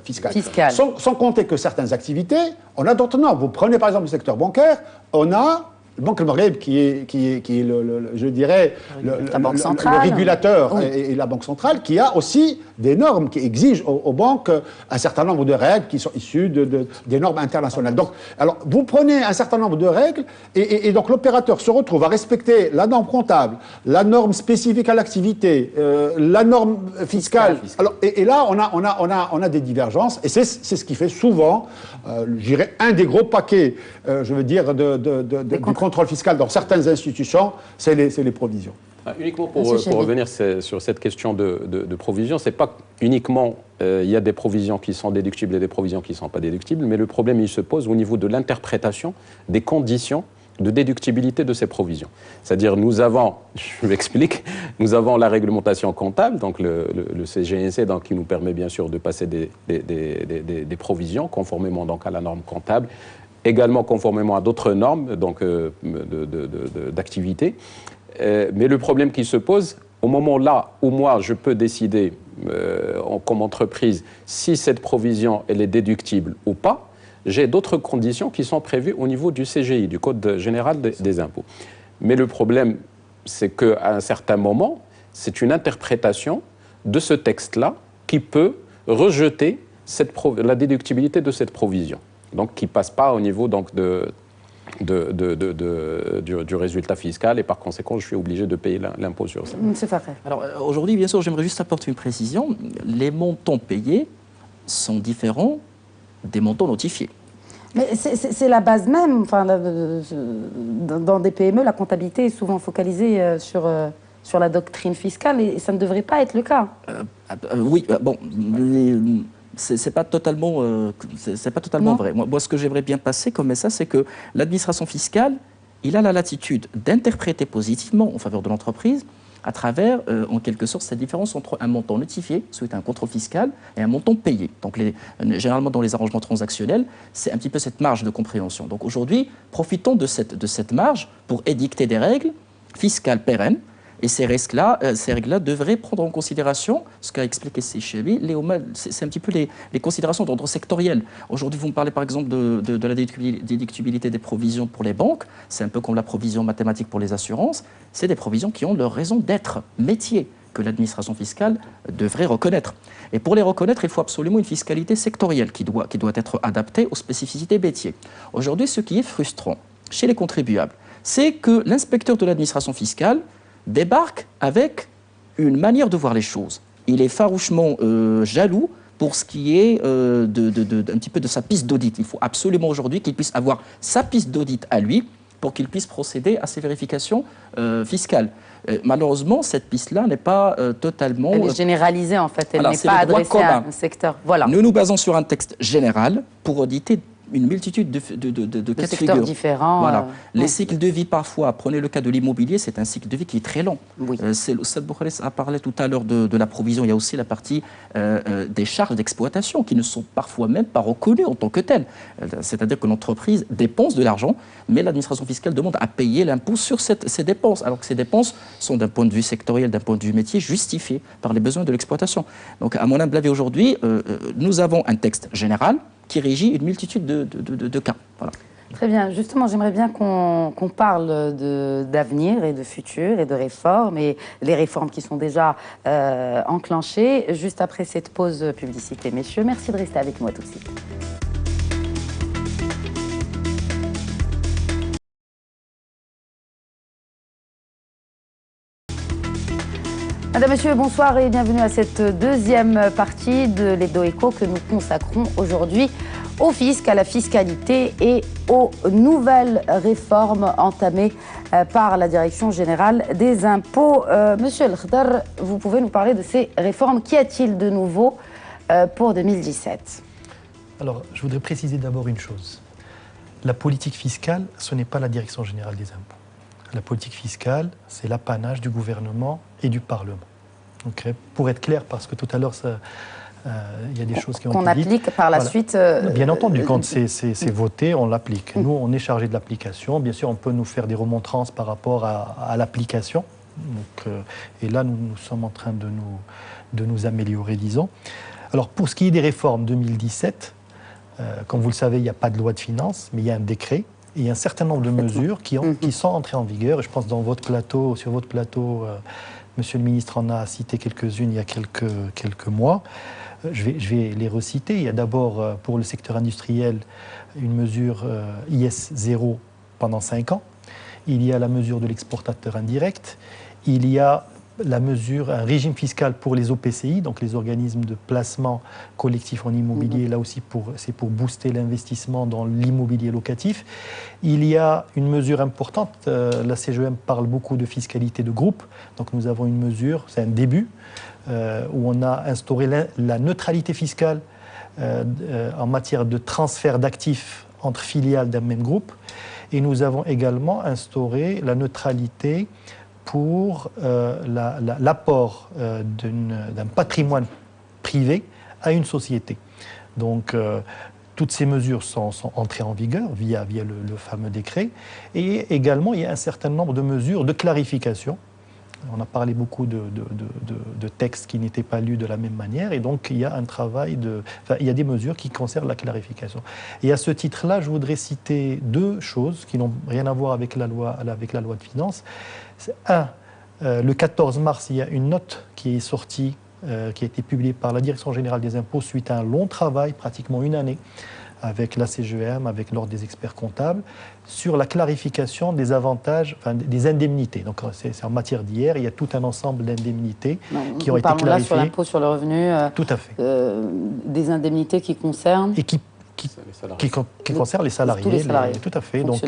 fiscale. Sans compter que certaines activités, on a d'autres normes. Vous prenez par exemple le secteur bancaire, on a... Le Banque El Maghreb, qui est je dirais, le régulateur et la Banque centrale, qui a aussi des normes qui exigent aux banques un certain nombre de règles qui sont issues des normes internationales. Donc, alors, vous prenez un certain nombre de règles et donc l'opérateur se retrouve à respecter la norme comptable, la norme spécifique à l'activité, la norme fiscale. Alors, et là, on a des divergences et c'est ce qui fait souvent, je dirais, un des gros paquets, je veux dire, du contrôle fiscal dans certaines institutions, c'est les provisions. Uniquement pour revenir sur cette question de provision, c'est pas uniquement il y a des provisions qui sont déductibles et des provisions qui ne sont pas déductibles, mais le problème il se pose au niveau de l'interprétation des conditions de déductibilité de ces provisions. C'est-à-dire nous avons, je m'explique, nous avons la réglementation comptable, donc le CGNC, donc, qui nous permet bien sûr de passer des provisions conformément donc, à la norme comptable, également conformément à d'autres normes d'activité. Mais le problème qui se pose, au moment là où moi je peux décider comme entreprise si cette provision elle est déductible ou pas, j'ai d'autres conditions qui sont prévues au niveau du CGI, du Code général des impôts. Mais le problème, c'est qu'à un certain moment, c'est une interprétation de ce texte-là qui peut rejeter la déductibilité de cette provision. Donc qui ne passe pas au niveau donc, du résultat fiscal et par conséquent, je suis obligé de payer l'impôt sur ça. C'est parfait. Alors aujourd'hui, bien sûr, j'aimerais juste apporter une précision. Les montants payés sont différents des montants notifiés. Mais c'est la base même. Enfin, dans des PME, la comptabilité est souvent focalisée sur la doctrine fiscale et ça ne devrait pas être le cas. Oui, bon... C'est pas totalement vrai. Moi, ce que j'aimerais bien passer comme message, c'est que l'administration fiscale, il a la latitude d'interpréter positivement en faveur de l'entreprise à travers, en quelque sorte, cette différence entre un montant notifié, suite à un contrôle fiscal, et un montant payé. Donc, généralement, dans les arrangements transactionnels, c'est un petit peu cette marge de compréhension. Donc, aujourd'hui, profitons de cette marge pour édicter des règles fiscales pérennes. Et ces règles-là devraient prendre en considération, ce qu'a expliqué Seychelles, c'est un petit peu les considérations d'ordre sectoriel. Aujourd'hui, vous me parlez par exemple de la déductibilité des provisions pour les banques, c'est un peu comme la provision mathématique pour les assurances, c'est des provisions qui ont leur raison d'être, métier, que l'administration fiscale devrait reconnaître. Et pour les reconnaître, il faut absolument une fiscalité sectorielle qui doit être adaptée aux spécificités métiers. Aujourd'hui, ce qui est frustrant chez les contribuables, c'est que l'inspecteur de l'administration fiscale débarque avec une manière de voir les choses. Il est farouchement jaloux pour ce qui est un petit peu de sa piste d'audit. Il faut absolument aujourd'hui qu'il puisse avoir sa piste d'audit à lui pour qu'il puisse procéder à ces vérifications fiscales. Malheureusement, cette piste-là n'est pas totalement... Elle est généralisée en fait, elle n'est pas adressée à un secteur. Voilà. Nous nous basons sur un texte général pour auditer une multitude de cas de figure. Différents. Voilà. Les cycles de vie, parfois, prenez le cas de l'immobilier, c'est un cycle de vie qui est très long. Oui. L'Oustad Boukhari a parlé tout à l'heure de la provision. Il y a aussi la partie des charges d'exploitation qui ne sont parfois même pas reconnues en tant que telles. C'est-à-dire que l'entreprise dépense de l'argent, mais l'administration fiscale demande à payer l'impôt sur ces dépenses, alors que ces dépenses sont, d'un point de vue sectoriel, d'un point de vue métier, justifiées par les besoins de l'exploitation. Donc, à mon humble avis, aujourd'hui, nous avons un texte général qui régit une multitude de cas. Voilà. Très bien. Justement, j'aimerais bien qu'on parle d'avenir et de futur et de réformes, et les réformes qui sont déjà enclenchées, juste après cette pause publicité. Messieurs, merci de rester avec moi tout de suite. Madame, Monsieur, bonsoir et bienvenue à cette deuxième partie de l'Hebdo Éco que nous consacrons aujourd'hui au fisc, à la fiscalité et aux nouvelles réformes entamées par la Direction générale des impôts. Monsieur El Khdar, vous pouvez nous parler de ces réformes. Qu'y a-t-il de nouveau pour 2017 ? Alors, je voudrais préciser d'abord une chose. La politique fiscale, ce n'est pas la Direction générale des impôts. La politique fiscale, c'est l'apanage du gouvernement et du Parlement. Donc, pour être clair, parce que tout à l'heure, il y a des choses qui ont été dites. Qu'on applique par la suite. Bien entendu, quand c'est voté, on l'applique. Nous, on est chargé de l'application. Bien sûr, on peut nous faire des remontrances par rapport à l'application. Et là, nous sommes en train de nous améliorer, disons. Alors, pour ce qui est des réformes 2017, comme vous le savez, il n'y a pas de loi de finances, mais il y a un décret. Il y a un certain nombre de mesures qui sont entrées en vigueur. Je pense sur votre plateau, Monsieur le ministre en a cité quelques-unes il y a quelques mois. Je vais les reciter. Il y a d'abord, pour le secteur industriel, une mesure IS 0 pendant 5 ans. Il y a la mesure de l'exportateur indirect. Il y a un régime fiscal pour les OPCI, donc les organismes de placement collectif en immobilier. Là aussi, c'est pour booster l'investissement dans l'immobilier locatif. Il y a une mesure importante. La CGEM parle beaucoup de fiscalité de groupe. Donc nous avons une mesure, c'est un début, où on a instauré la neutralité fiscale en matière de transfert d'actifs entre filiales d'un même groupe. Et nous avons également instauré la neutralité pour l'apport d'un patrimoine privé à une société. Donc, toutes ces mesures sont entrées en vigueur via le fameux décret. Et également, il y a un certain nombre de mesures de clarification. On a parlé beaucoup de textes qui n'étaient pas lus de la même manière. Et donc, il y a un travail il y a des mesures qui concernent la clarification. Et à ce titre-là, je voudrais citer 2 choses qui n'ont rien à voir avec la loi de finances. Le 14 mars, il y a une note qui est sortie, qui a été publiée par la Direction générale des impôts suite à un long travail, pratiquement une année, avec la CGEM, avec l'Ordre des experts comptables, sur la clarification des avantages, des indemnités. Donc c'est en matière d'hier, il y a tout un ensemble d'indemnités qui ont été clarifiées. Là sur l'impôt sur le revenu, tout à fait. Des indemnités qui concernent... Et qui concerne les salariés. Tous les salariés. Tout à fait. Donc,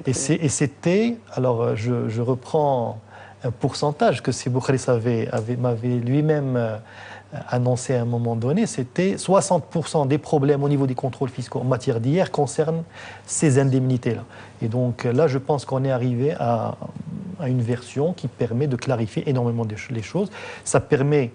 et c'était, alors je reprends un pourcentage que Si Boukhris m'avait lui-même annoncé à un moment donné, c'était 60% des problèmes au niveau des contrôles fiscaux en matière d'hier concernent ces indemnités-là. Et donc là, je pense qu'on est arrivé à une version qui permet de clarifier énormément les choses. Ça permet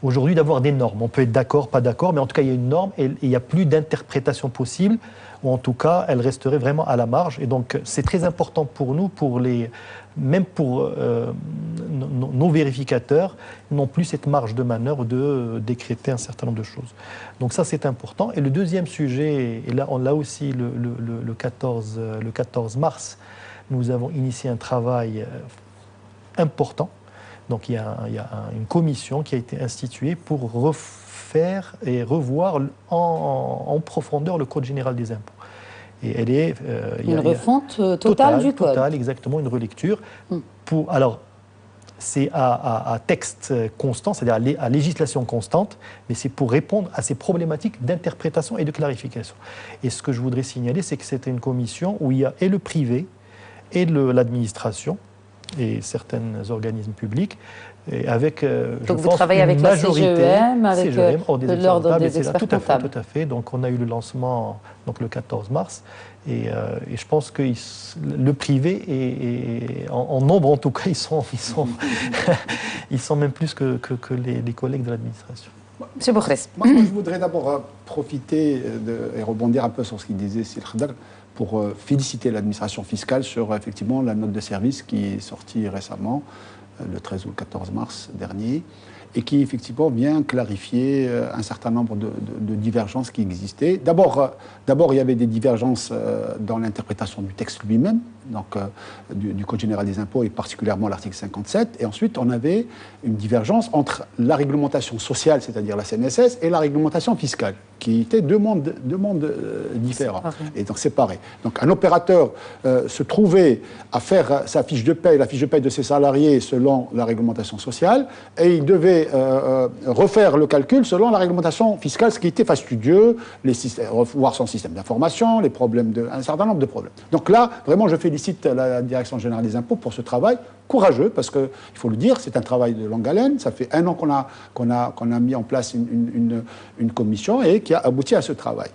aujourd'hui d'avoir des normes. On peut être d'accord, pas d'accord, mais en tout cas, il y a une norme et il n'y a plus d'interprétation possible, ou en tout cas, elle resterait vraiment à la marge. Et donc, c'est très important pour nous, même pour nos vérificateurs, n'ont plus cette marge de manœuvre de décréter un certain nombre de choses. Donc ça, c'est important. Et le deuxième sujet, et là, on l'a aussi le 14 mars, nous avons initié un travail important. Donc il y a une commission qui a été instituée pour refaire et revoir en profondeur le Code général des impôts. Et elle est... une refonte totale du Code. Totale, exactement, une relecture. Alors, c'est à texte constant, c'est-à-dire à législation constante, mais c'est pour répondre à ces problématiques d'interprétation et de clarification. Et ce que je voudrais signaler, c'est que c'était une commission où il y a et le privé et l'administration, et certains organismes publics, et avec, donc vous travaillez avec la CGEM, avec l'Ordre des experts comptables. Tout à fait. Donc on a eu le lancement le 14 mars, et je pense que le privé, en nombre en tout cas, ils sont même plus que les collègues de l'administration. Monsieur Boukhris. Moi, je voudrais d'abord profiter et rebondir un peu sur ce qu'il disait Sil Khdar, pour féliciter l'administration fiscale sur effectivement la note de service qui est sortie récemment, le 13 ou le 14 mars dernier, et qui effectivement vient clarifier un certain nombre de divergences qui existaient. D'abord, il y avait des divergences dans l'interprétation du texte lui-même, donc du Code général des impôts et particulièrement l'article 57. Et ensuite, on avait une divergence entre la réglementation sociale, c'est-à-dire la CNSS, et la réglementation fiscale, qui étaient deux mondes différents et donc séparés. Donc un opérateur se trouvait à faire sa fiche de paie, la fiche de paie de ses salariés selon la réglementation sociale, et il devait refaire le calcul selon la réglementation fiscale, ce qui était fastidieux, voir son système d'information, les problèmes un certain nombre de problèmes. Donc là, vraiment, je félicite la Direction générale des impôts pour ce travail courageux, parce qu'il faut le dire, c'est un travail de longue haleine. Ça fait 1 an qu'on a mis en place une commission et qui a abouti à ce travail.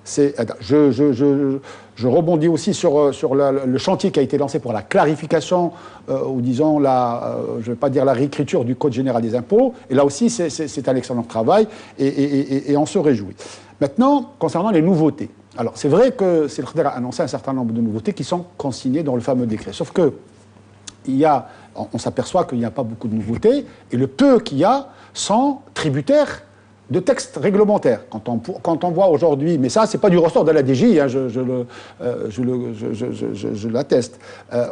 Je rebondis aussi sur le chantier qui a été lancé pour la clarification, ou disons, je ne vais pas dire la réécriture du Code général des impôts. Et là aussi, c'est un excellent travail et on se réjouit. Maintenant, concernant les nouveautés. Alors, c'est vrai que Selkhder a annoncé un certain nombre de nouveautés qui sont consignées dans le fameux décret. Sauf que on s'aperçoit qu'il n'y a pas beaucoup de nouveautés, et le peu qu'il y a sont tributaires de textes réglementaires. Quand on voit aujourd'hui, mais ça, c'est pas du ressort de la DGI, hein, je l'atteste.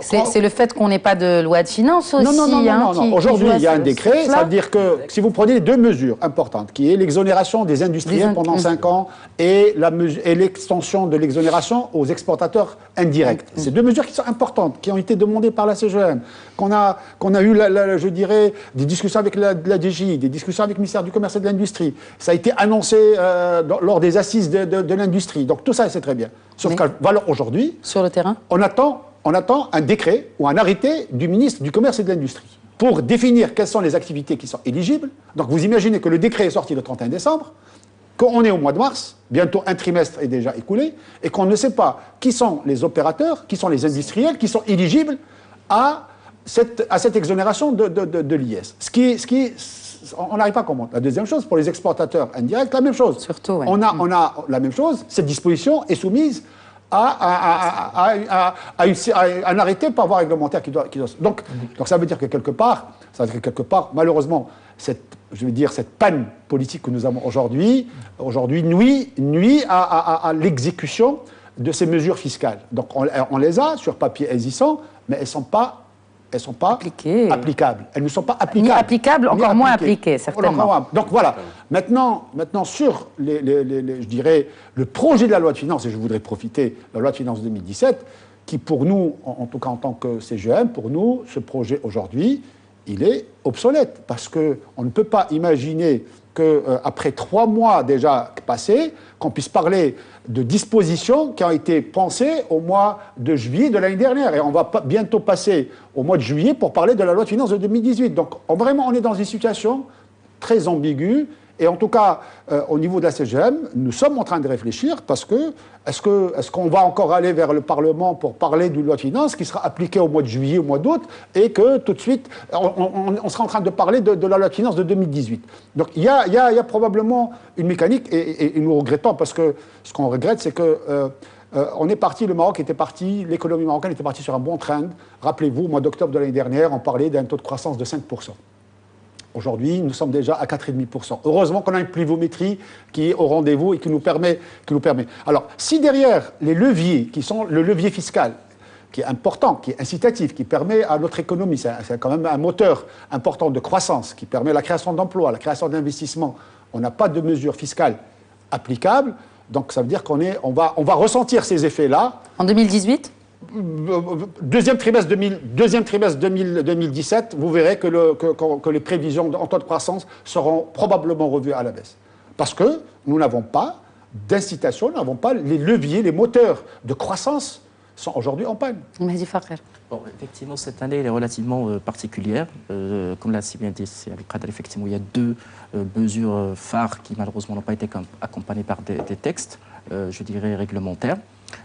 C'est le fait qu'on n'ait pas de loi de finances aussi. Non. Aujourd'hui, il y a un décret, ça veut dire que si vous prenez 2 mesures importantes, qui est l'exonération des industriels pendant 5 ans et l'extension de l'exonération aux exportateurs indirects. C'est 2 mesures qui sont importantes, qui ont été demandées par la CGM, qu'on a eu, je dirais, des discussions avec la DGI, des discussions avec le ministère du Commerce et de l'Industrie. Ça a été annoncé lors des assises de l'industrie. Donc tout ça, c'est très bien. Sauf qu'aujourd'hui, sur le terrain, on attend un décret ou un arrêté du ministre du Commerce et de l'Industrie pour définir quelles sont les activités qui sont éligibles. Donc vous imaginez que le décret est sorti le 31 décembre, qu'on est au mois de mars, bientôt un trimestre est déjà écoulé, et qu'on ne sait pas qui sont les opérateurs, qui sont les industriels, qui sont éligibles à cette exonération de l'IS. On n'arrive pas à comprendre. La deuxième chose, pour les exportateurs indirects, la même chose. Surtout, ouais. On a la même chose. Cette disposition est soumise à un arrêté par voie réglementaire qui doit. Donc ça veut dire que quelque part, malheureusement, cette panne politique que nous avons aujourd'hui nuit à l'exécution de ces mesures fiscales. Donc on les a sur papier, elles y sont, mais elles ne sont pas applicables. Elles ne sont pas applicables. Ni applicables, encore moins appliquées, certainement. Donc voilà. Maintenant sur je dirais, le projet de la loi de finances, et je voudrais profiter de la loi de finances 2017, qui pour nous, en tout cas en tant que CGM, pour nous, ce projet aujourd'hui, il est obsolète. Parce qu'on ne peut pas imaginer qu'après 3 mois déjà passés, qu'on puisse parler de dispositions qui ont été pensées au mois de juillet de l'année dernière. Et on va bientôt passer au mois de juillet pour parler de la loi de finances de 2018. Donc vraiment, on est dans une situation très ambiguë. Et en tout cas, au niveau de la CGM, nous sommes en train de réfléchir parce que est-ce qu'on va encore aller vers le Parlement pour parler d'une loi de finances qui sera appliquée au mois de juillet, au mois d'août, et que tout de suite, on sera en train de parler de la loi de finances de 2018. Donc il y a probablement une mécanique, et nous regrettons, parce que ce qu'on regrette, c'est que le Maroc était parti, l'économie marocaine était partie sur un bon trend. Rappelez-vous, au mois d'octobre de l'année dernière, on parlait d'un taux de croissance de 5%. Aujourd'hui, nous sommes déjà à 4,5%. Heureusement qu'on a une pluviométrie qui est au rendez-vous et qui nous permet. Alors, si derrière les leviers, qui sont le levier fiscal, qui est important, qui est incitatif, qui permet à notre économie, c'est quand même un moteur important de croissance, qui permet la création d'emplois, la création d'investissements, on n'a pas de mesures fiscales applicables, donc ça veut dire qu'on va ressentir ces effets-là. En 2018 ? Deuxième trimestre 2017, vous verrez que les prévisions en taux de croissance seront probablement revues à la baisse. Parce que nous n'avons pas d'incitation, nous n'avons pas les leviers, les moteurs de croissance sont aujourd'hui en panne. Mehdi Fakher. Bon, effectivement, cette année elle est relativement particulière. Comme l'a si bien dit Abdelkader, effectivement, il y a 2 mesures phares qui malheureusement n'ont pas été accompagnées par des textes, je dirais, réglementaires.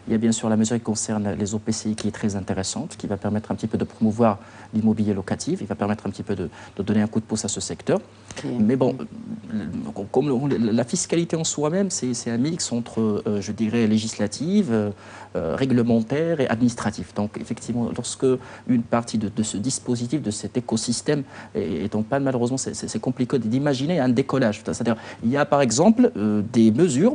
Il y a bien sûr la mesure qui concerne les OPCI qui est très intéressante, qui va permettre un petit peu de promouvoir l'immobilier locatif, il va permettre un petit peu de donner un coup de pouce à ce secteur. Mais bon, comme la fiscalité en soi-même, c'est un mix entre, je dirais, législative, réglementaire et administratif. Donc effectivement, lorsque une partie de ce dispositif, de cet écosystème est en panne, malheureusement, c'est compliqué d'imaginer un décollage. C'est-à-dire, il y a par exemple des mesures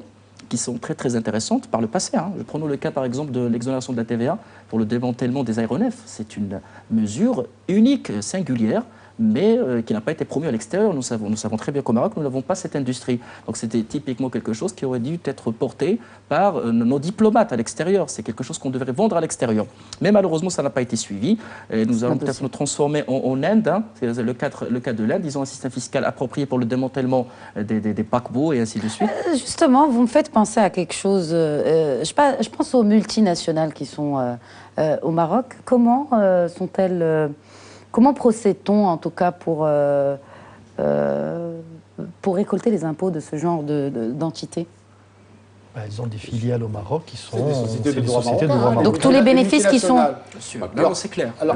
qui sont très très intéressantes par le passé. Prenons le cas par exemple de l'exonération de la TVA pour le démantèlement des aéronefs. C'est une mesure unique, singulière, mais qui n'a pas été promue à l'extérieur. Nous savons très bien qu'au Maroc, nous n'avons pas cette industrie. Donc c'était typiquement quelque chose qui aurait dû être porté par nos diplomates à l'extérieur. C'est quelque chose qu'on devrait vendre à l'extérieur. Mais malheureusement, ça n'a pas été suivi. Et nous allons peut-être nous transformer en Inde. C'est le cas de l'Inde. Ils ont un système fiscal approprié pour le démantèlement des paquebots et ainsi de suite. Justement, vous me faites penser à quelque chose. Je pense aux multinationales qui sont au Maroc. Comment sont-elles... Comment procède-t-on, en tout cas, pour récolter les impôts de ce genre d'entités? Ils ont des filiales au Maroc qui sont des sociétés de droit marocain. Donc tous les bénéfices qui sont... C'est clair. Alors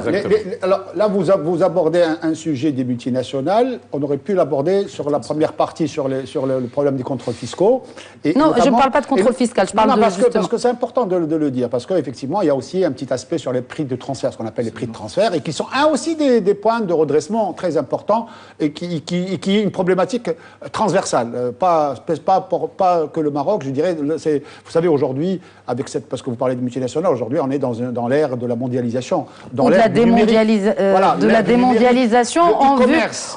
là, vous abordez un sujet des multinationales. On aurait pu l'aborder sur la première partie, sur le problème des contrôles fiscaux. Et non, je ne parle pas de contrôle fiscal, je parle parce que c'est important de le dire, parce qu'effectivement, il y a aussi un petit aspect sur les prix de transfert, ce qu'on appelle les prix de transfert, et qui sont aussi des points de redressement très importants, et qui est une problématique transversale. Pas que le Maroc, je dirais... Vous savez, aujourd'hui, parce que vous parlez de multinationales, aujourd'hui, on est dans l'ère de la mondialisation. De la démondialisation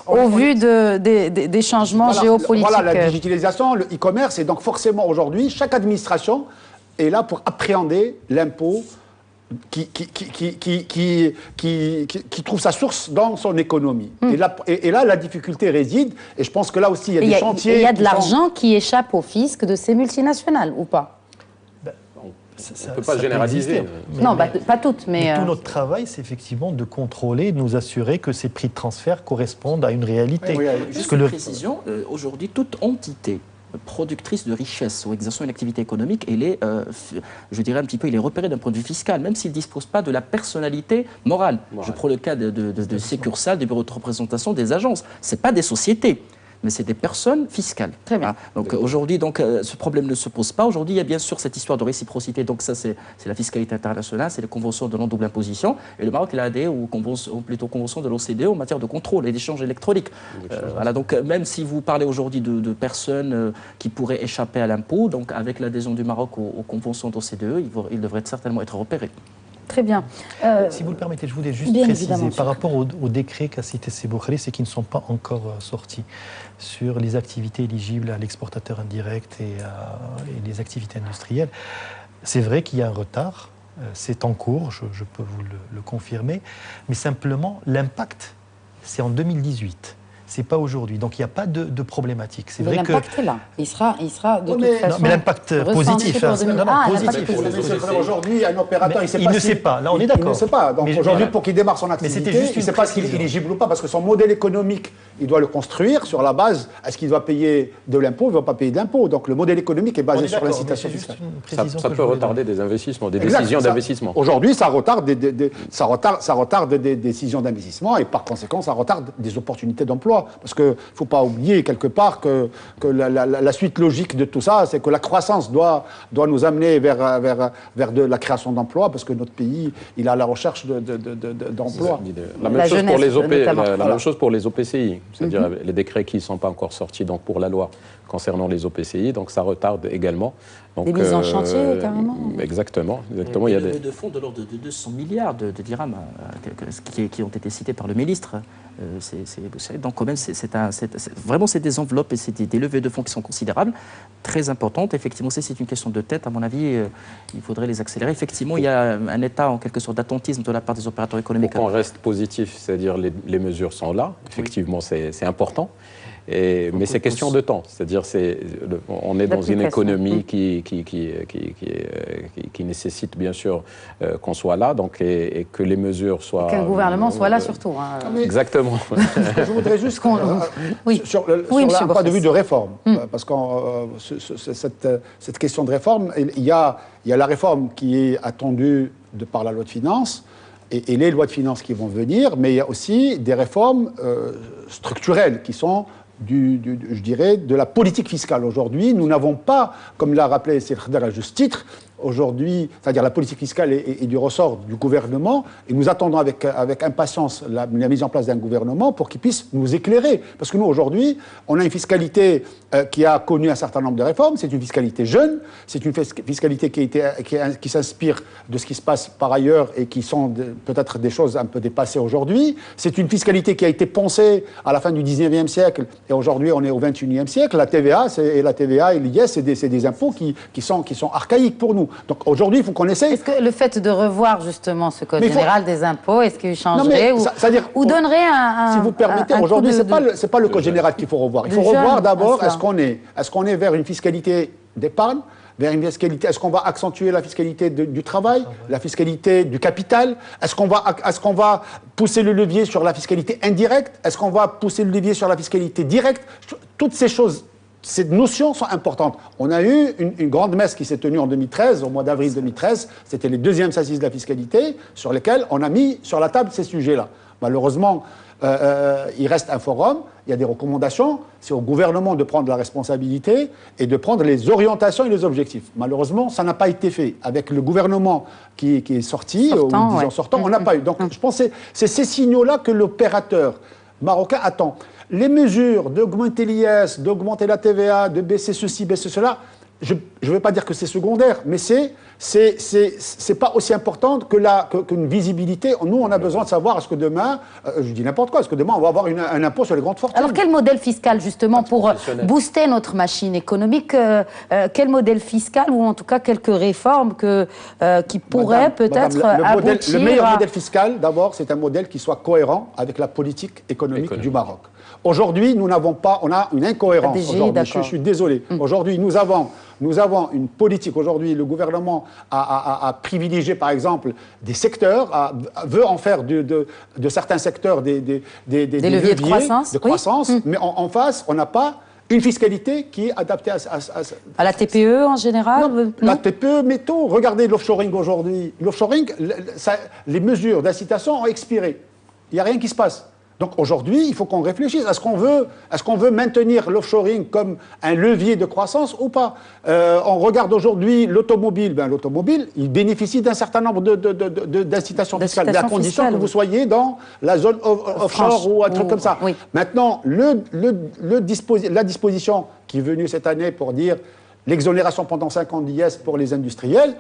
au vu des changements géopolitiques. Voilà, la digitalisation, le e-commerce, et donc forcément, aujourd'hui, chaque administration est là pour appréhender l'impôt qui trouve sa source dans son économie. Et là, la difficulté réside, et je pense que là aussi, il y a des chantiers... Il y a de l'argent qui échappe au fisc de ces multinationales, ou pas? On ne peut pas généraliser. Non, pas toutes, mais... Tout notre travail, c'est effectivement de contrôler, de nous assurer que ces prix de transfert correspondent à une réalité. Juste une précision, aujourd'hui, toute entité productrice de richesse ou exerçant une activité économique, elle est, je dirais un petit peu, il est repéré d'un point de vue fiscal, même s'il ne dispose pas de la personnalité morale. Je prends le cas de Sécursal, des bureaux de représentation, des agences. Ce n'est pas des sociétés, mais c'est des personnes fiscales. Très bien. Donc aujourd'hui, ce problème ne se pose pas. Aujourd'hui, il y a bien sûr cette histoire de réciprocité. Donc ça, c'est la fiscalité internationale, c'est les conventions de non-double imposition. Et le Maroc, il a adhéré aux conventions de l'OCDE en matière de contrôle et d'échange électronique. Voilà, donc même si vous parlez aujourd'hui de personnes qui pourraient échapper à l'impôt, donc avec l'adhésion du Maroc aux conventions de l'OCDE, ils devraient certainement être repérés. Très bien. Si vous le permettez, je voulais juste préciser par rapport au décret qu'a cité Seboukri, c'est qu'ils ne sont pas encore sortis sur les activités éligibles à l'exportateur indirect et les activités industrielles. C'est vrai qu'il y a un retard, c'est en cours, je peux vous le confirmer, mais simplement l'impact, c'est en 2018. C'est pas aujourd'hui, donc il n'y a pas de problématique. C'est vrai que l'impact est là. Il sera de toute façon. Non, mais l'impact positif. positif. Aujourd'hui, un opérateur, il ne sait pas. Là, on est d'accord. Il ne sait pas. Donc aujourd'hui, pour qu'il démarre son activité, il ne sait pas s'il est éligible ou pas, parce que son modèle économique, il doit le construire sur la base. Est-ce qu'il doit payer de l'impôt? Il ne va pas payer d'impôt. Donc le modèle économique est basé sur l'incitation fiscale. Ça peut retarder des investissements, des décisions d'investissement. Aujourd'hui, ça retarde des décisions d'investissement et par conséquent, ça retarde des opportunités d'emploi. Parce qu'il ne faut pas oublier quelque part que la suite logique de tout ça, c'est que la croissance doit nous amener vers de la création d'emplois, parce que notre pays, il est à la recherche d'emplois. La même chose pour les OPCI, c'est-à-dire les décrets qui ne sont pas encore sortis donc pour la loi concernant les OPCI, donc ça retarde également. Donc, des mises en chantier, carrément. Exactement. Il y a des fonds de l'ordre de 200 milliards de dirhams qui ont été cités par le ministre. Donc quand même, vraiment, c'est des enveloppes et c'est des levées de fonds qui sont considérables, très importantes. Effectivement, c'est une question de tête. À mon avis, il faudrait les accélérer. Effectivement, il y a un état, en quelque sorte, d'attentisme de la part des opérateurs économiques. On reste positif, c'est-à-dire les mesures sont là. Effectivement, c'est important. Mais c'est question de temps. C'est-à-dire, on est dans une économie qui nécessite bien sûr qu'on soit là, donc, et que les mesures soient... Qu'un gouvernement soit là surtout. Hein. Exactement. Je voudrais juste sur un point de vue de réforme, parce que cette question de réforme, il y a la réforme qui est attendue de par la loi de finances, et les lois de finances qui vont venir, mais il y a aussi des réformes structurelles qui sont, je dirais, de la politique fiscale. Aujourd'hui, nous n'avons pas, comme l'a rappelé Sir Khadr à juste titre, aujourd'hui, c'est-à-dire la politique fiscale est du ressort du gouvernement, et nous attendons avec impatience la mise en place d'un gouvernement pour qu'il puisse nous éclairer. Parce que nous, aujourd'hui, on a une fiscalité qui a connu un certain nombre de réformes, c'est une fiscalité jeune, c'est une fiscalité qui s'inspire de ce qui se passe par ailleurs et qui sont peut-être des choses un peu dépassées aujourd'hui. C'est une fiscalité qui a été pensée à la fin du 19e siècle, et aujourd'hui on est au 21e siècle. La TVA et l'IS, c'est des impôts qui sont archaïques pour nous. Donc aujourd'hui, il faut qu'on essaye... Est-ce que le fait de revoir justement ce code général des impôts, est-ce qu'il changerait ou donnerait un... Si vous permettez, aujourd'hui, c'est pas le code général qu'il faut revoir. Il faut revoir d'abord, est-ce qu'on est vers une fiscalité d'épargne, vers une fiscalité, est-ce qu'on va accentuer la fiscalité du travail, la fiscalité du capital? Est-ce qu'on va pousser le levier sur la fiscalité indirecte? Est-ce qu'on va pousser le levier sur la fiscalité directe? Toutes ces choses... Ces notions sont importantes. On a eu une grande messe qui s'est tenue en 2013, au mois d'avril 2013. C'était les deuxièmes assises de la fiscalité sur lesquelles on a mis sur la table ces sujets-là. Malheureusement, il reste un forum, il y a des recommandations. C'est au gouvernement de prendre la responsabilité et de prendre les orientations et les objectifs. Malheureusement, ça n'a pas été fait. Avec le gouvernement qui est sorti, sortant, on n'a pas eu. Donc je pense que c'est ces signaux-là que l'opérateur marocain attend. Les mesures d'augmenter l'IS, d'augmenter la TVA, de baisser ceci, baisser cela, je ne vais pas dire que c'est secondaire, mais c'est pas aussi important qu'une visibilité. Nous, on a besoin de savoir, est-ce que demain, je dis n'importe quoi, est-ce que demain, on va avoir un impôt sur les grandes fortunes? Alors, quel modèle fiscal, justement, pour booster notre machine économique, quel modèle fiscal, ou en tout cas quelques réformes qui pourraient peut-être aboutir... Le meilleur modèle fiscal, d'abord, c'est un modèle qui soit cohérent avec la politique économique du Maroc. Aujourd'hui, nous n'avons pas, on a une incohérence. Je suis désolé. Aujourd'hui, nous avons une politique. Aujourd'hui, le gouvernement a privilégié, par exemple, des secteurs, veut en faire de certains secteurs des leviers de croissance. Mais en face, on n'a pas une fiscalité qui est adaptée à la TPE en général. Non. La TPE, mettons, regardez l'offshoring aujourd'hui. L'offshoring, les mesures d'incitation ont expiré. Il n'y a rien qui se passe. Donc aujourd'hui, il faut qu'on réfléchisse. Est-ce qu'on veut maintenir l'offshoring comme un levier de croissance ou pas? On regarde aujourd'hui l'automobile. L'automobile, il bénéficie d'un certain nombre d'incitations fiscales, à condition que vous soyez dans la zone offshore ou un truc comme ça. Oui. Maintenant, la disposition qui est venue cette année pour dire l'exonération pendant 5 ans d'IS pour les industriels,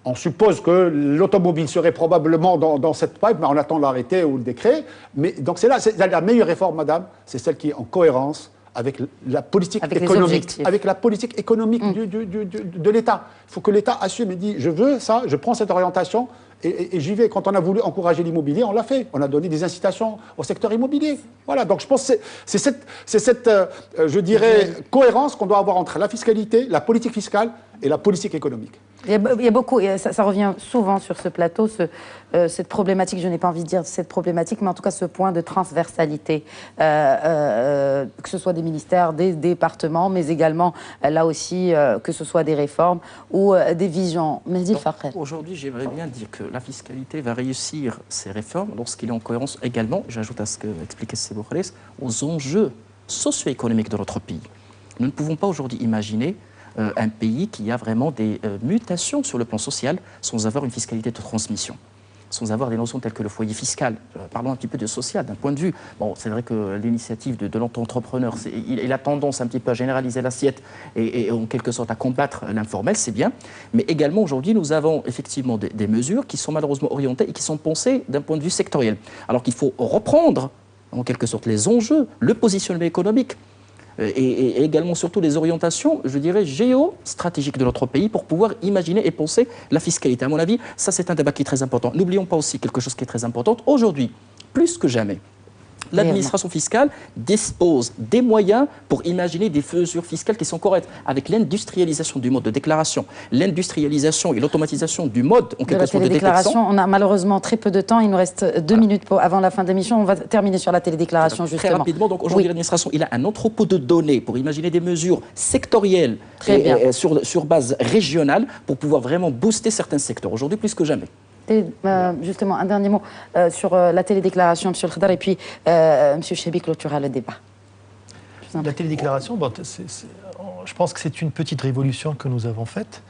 on suppose que l'automobile serait probablement dans cette pipe, mais on attend l'arrêté ou le décret. Mais donc c'est la meilleure réforme, madame, c'est celle qui est en cohérence avec la politique économique, avec la politique économique de l'État. Il faut que l'État assume et dise, je veux ça, je prends cette orientation et j'y vais. Quand on a voulu encourager l'immobilier, on l'a fait. On a donné des incitations au secteur immobilier. Voilà, donc je pense que c'est cette je dirais, cohérence qu'on doit avoir entre la fiscalité, la politique fiscale et la politique économique. Il y a beaucoup, ça revient souvent sur ce plateau, cette problématique, je n'ai pas envie de dire cette problématique, mais en tout cas ce point de transversalité, que ce soit des ministères, des départements, mais également, là aussi, que ce soit des réformes ou des visions. Mehdi Fakhrel. Aujourd'hui, j'aimerais bien dire que la fiscalité va réussir ces réformes lorsqu'il est en cohérence également, j'ajoute à ce qu'expliquait Sebo Khalis, aux enjeux socio-économiques de notre pays. Nous ne pouvons pas aujourd'hui imaginer un pays qui a vraiment des mutations sur le plan social sans avoir une fiscalité de transmission, sans avoir des notions telles que le foyer fiscal. Parlons un petit peu de social, d'un point de vue. Bon, c'est vrai que l'initiative de l'auto-entrepreneur, il a tendance un petit peu à généraliser l'assiette et en quelque sorte à combattre l'informel, c'est bien. Mais également, aujourd'hui, nous avons effectivement des mesures qui sont malheureusement orientées et qui sont pensées d'un point de vue sectoriel. Alors qu'il faut reprendre, en quelque sorte, les enjeux, le positionnement économique, et également surtout les orientations, je dirais, géostratégiques de notre pays pour pouvoir imaginer et penser la fiscalité. À mon avis, ça c'est un débat qui est très important. N'oublions pas aussi quelque chose qui est très important. Aujourd'hui, plus que jamais, l'administration fiscale dispose des moyens pour imaginer des mesures fiscales qui sont correctes. Avec l'industrialisation du mode de déclaration, l'industrialisation et l'automatisation du mode en quelque sorte de détection. On a malheureusement très peu de temps. Il nous reste 2 minutes avant la fin de l'émission. On va terminer sur la télédéclaration justement. Très rapidement. Donc aujourd'hui, l'administration, il a un entrepôt de données pour imaginer des mesures sectorielles sur base régionale pour pouvoir vraiment booster certains secteurs. Aujourd'hui, plus que jamais. Justement, un dernier mot sur la télédéclaration, M. Khadar, et puis M. Chebbi clôturera le débat. La télédéclaration, je pense que c'est une petite révolution que nous avons faite.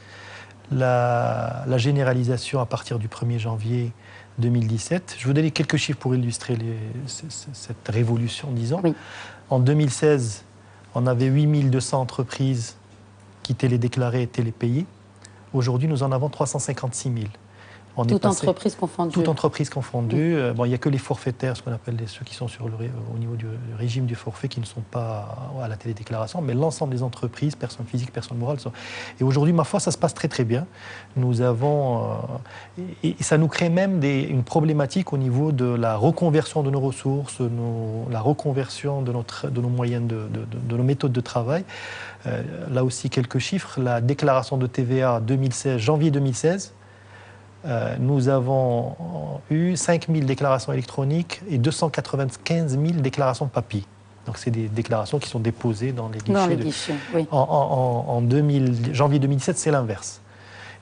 La généralisation à partir du 1er janvier 2017. Je vous donne quelques chiffres pour illustrer cette révolution, disons. Oui. En 2016, on avait 8200 entreprises qui télédéclaraient et télépayées. Aujourd'hui, nous en avons 356 000. Toute entreprise confondue. Toute entreprise confondue. Il n'y a que les forfaitaires, ce qu'on appelle ceux qui sont au niveau du régime du forfait, qui ne sont pas à la télédéclaration, mais l'ensemble des entreprises, personnes physiques, personnes morales. Et aujourd'hui, ma foi, ça se passe très très bien. Nous avons... et ça nous crée même une problématique au niveau de la reconversion de nos ressources, la reconversion de nos moyens, de nos méthodes de travail. Là aussi, quelques chiffres. La déclaration de TVA 2016, janvier 2016, nous avons eu 5 000 déclarations électroniques et 295 000 déclarations papier. Donc, c'est des déclarations qui sont déposées dans les guichets. Dans les guichets, oui. En janvier 2017, c'est l'inverse.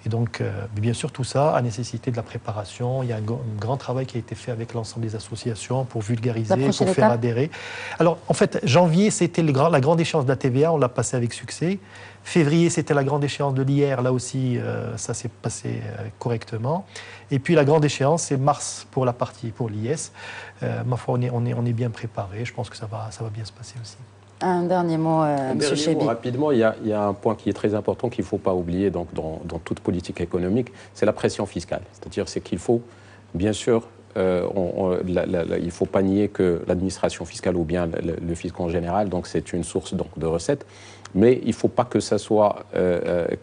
Et donc, bien sûr, tout ça a nécessité de la préparation. Il y a un grand travail qui a été fait avec l'ensemble des associations pour vulgariser, pour faire adhérer. Alors, en fait, janvier, c'était la grande échéance de la TVA. On l'a passé avec succès. Février, c'était la grande échéance de l'IR. Là aussi, ça s'est passé correctement. Et puis, la grande échéance, c'est mars pour l'IS. Ma foi, on est bien préparé. Je pense que ça va bien se passer aussi. Un dernier mot, M. Chebbi. Rapidement, il y a un point qui est très important qu'il ne faut pas oublier donc, dans toute politique économique, c'est la pression fiscale. C'est-à-dire qu'il faut, bien sûr, il ne faut pas nier que l'administration fiscale ou bien le fisc en général, donc c'est une source donc, de recettes, mais il ne faut pas que ça soit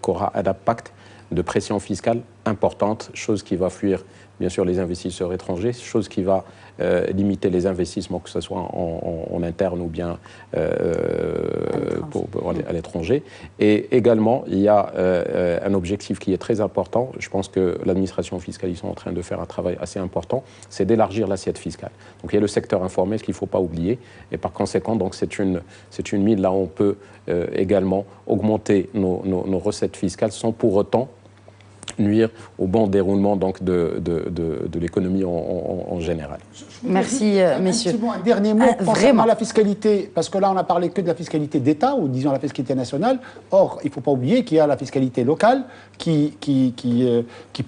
qu'aura un impact de pression fiscale importante, chose qui va fuir bien sûr les investisseurs étrangers, chose qui va limiter les investissements, que ce soit en interne ou bien à l'étranger. Et également, il y a un objectif qui est très important. Je pense que l'administration fiscale, ils sont en train de faire un travail assez important, c'est d'élargir l'assiette fiscale. Donc il y a le secteur informel, ce qu'il ne faut pas oublier. Et par conséquent, donc, c'est une mine là où on peut également augmenter nos recettes fiscales sans pour autant nuire au bon déroulement donc, de l'économie en général. Merci, messieurs. Un dernier mot concernant la fiscalité, parce que là, on n'a parlé que de la fiscalité d'État, ou disons la fiscalité nationale. Or, il ne faut pas oublier qu'il y a la fiscalité locale qui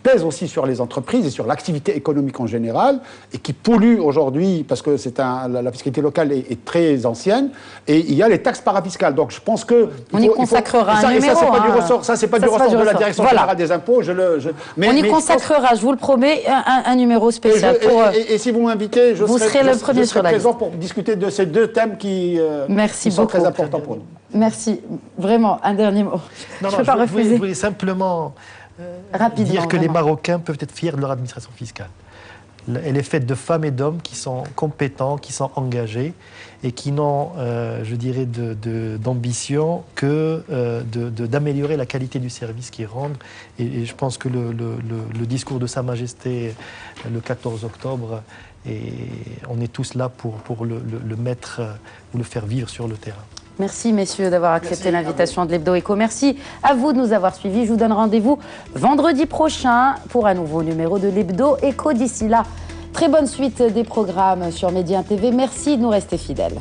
pèse aussi sur les entreprises et sur l'activité économique en général, et qui pollue aujourd'hui, parce que la fiscalité locale est très ancienne, et il y a les taxes parafiscales. Donc, je pense que... On y consacrera un numéro. Ça, c'est pas du ressort de la Direction générale des impôts. On y consacrera, je vous le promets, un numéro spécial. Et si vous m'invitez, je serai présent pour discuter de ces deux thèmes qui sont très importants pour nous. Merci. Vraiment, un dernier mot. Je ne peux pas refuser. Je voulais simplement dire que les Marocains peuvent être fiers de leur administration fiscale. Elle est faite de femmes et d'hommes qui sont compétents, qui sont engagés et qui n'ont, je dirais, d'ambition que d'améliorer la qualité du service qu'ils rendent. Et je pense que le discours de Sa Majesté le 14 octobre, et on est tous là pour le mettre ou le faire vivre sur le terrain. Merci, messieurs, d'avoir accepté l'invitation de l'Hebdo Éco. Merci à vous de nous avoir suivis. Je vous donne rendez-vous vendredi prochain pour un nouveau numéro de l'Hebdo Éco. D'ici là, très bonne suite des programmes sur Média TV. Merci de nous rester fidèles.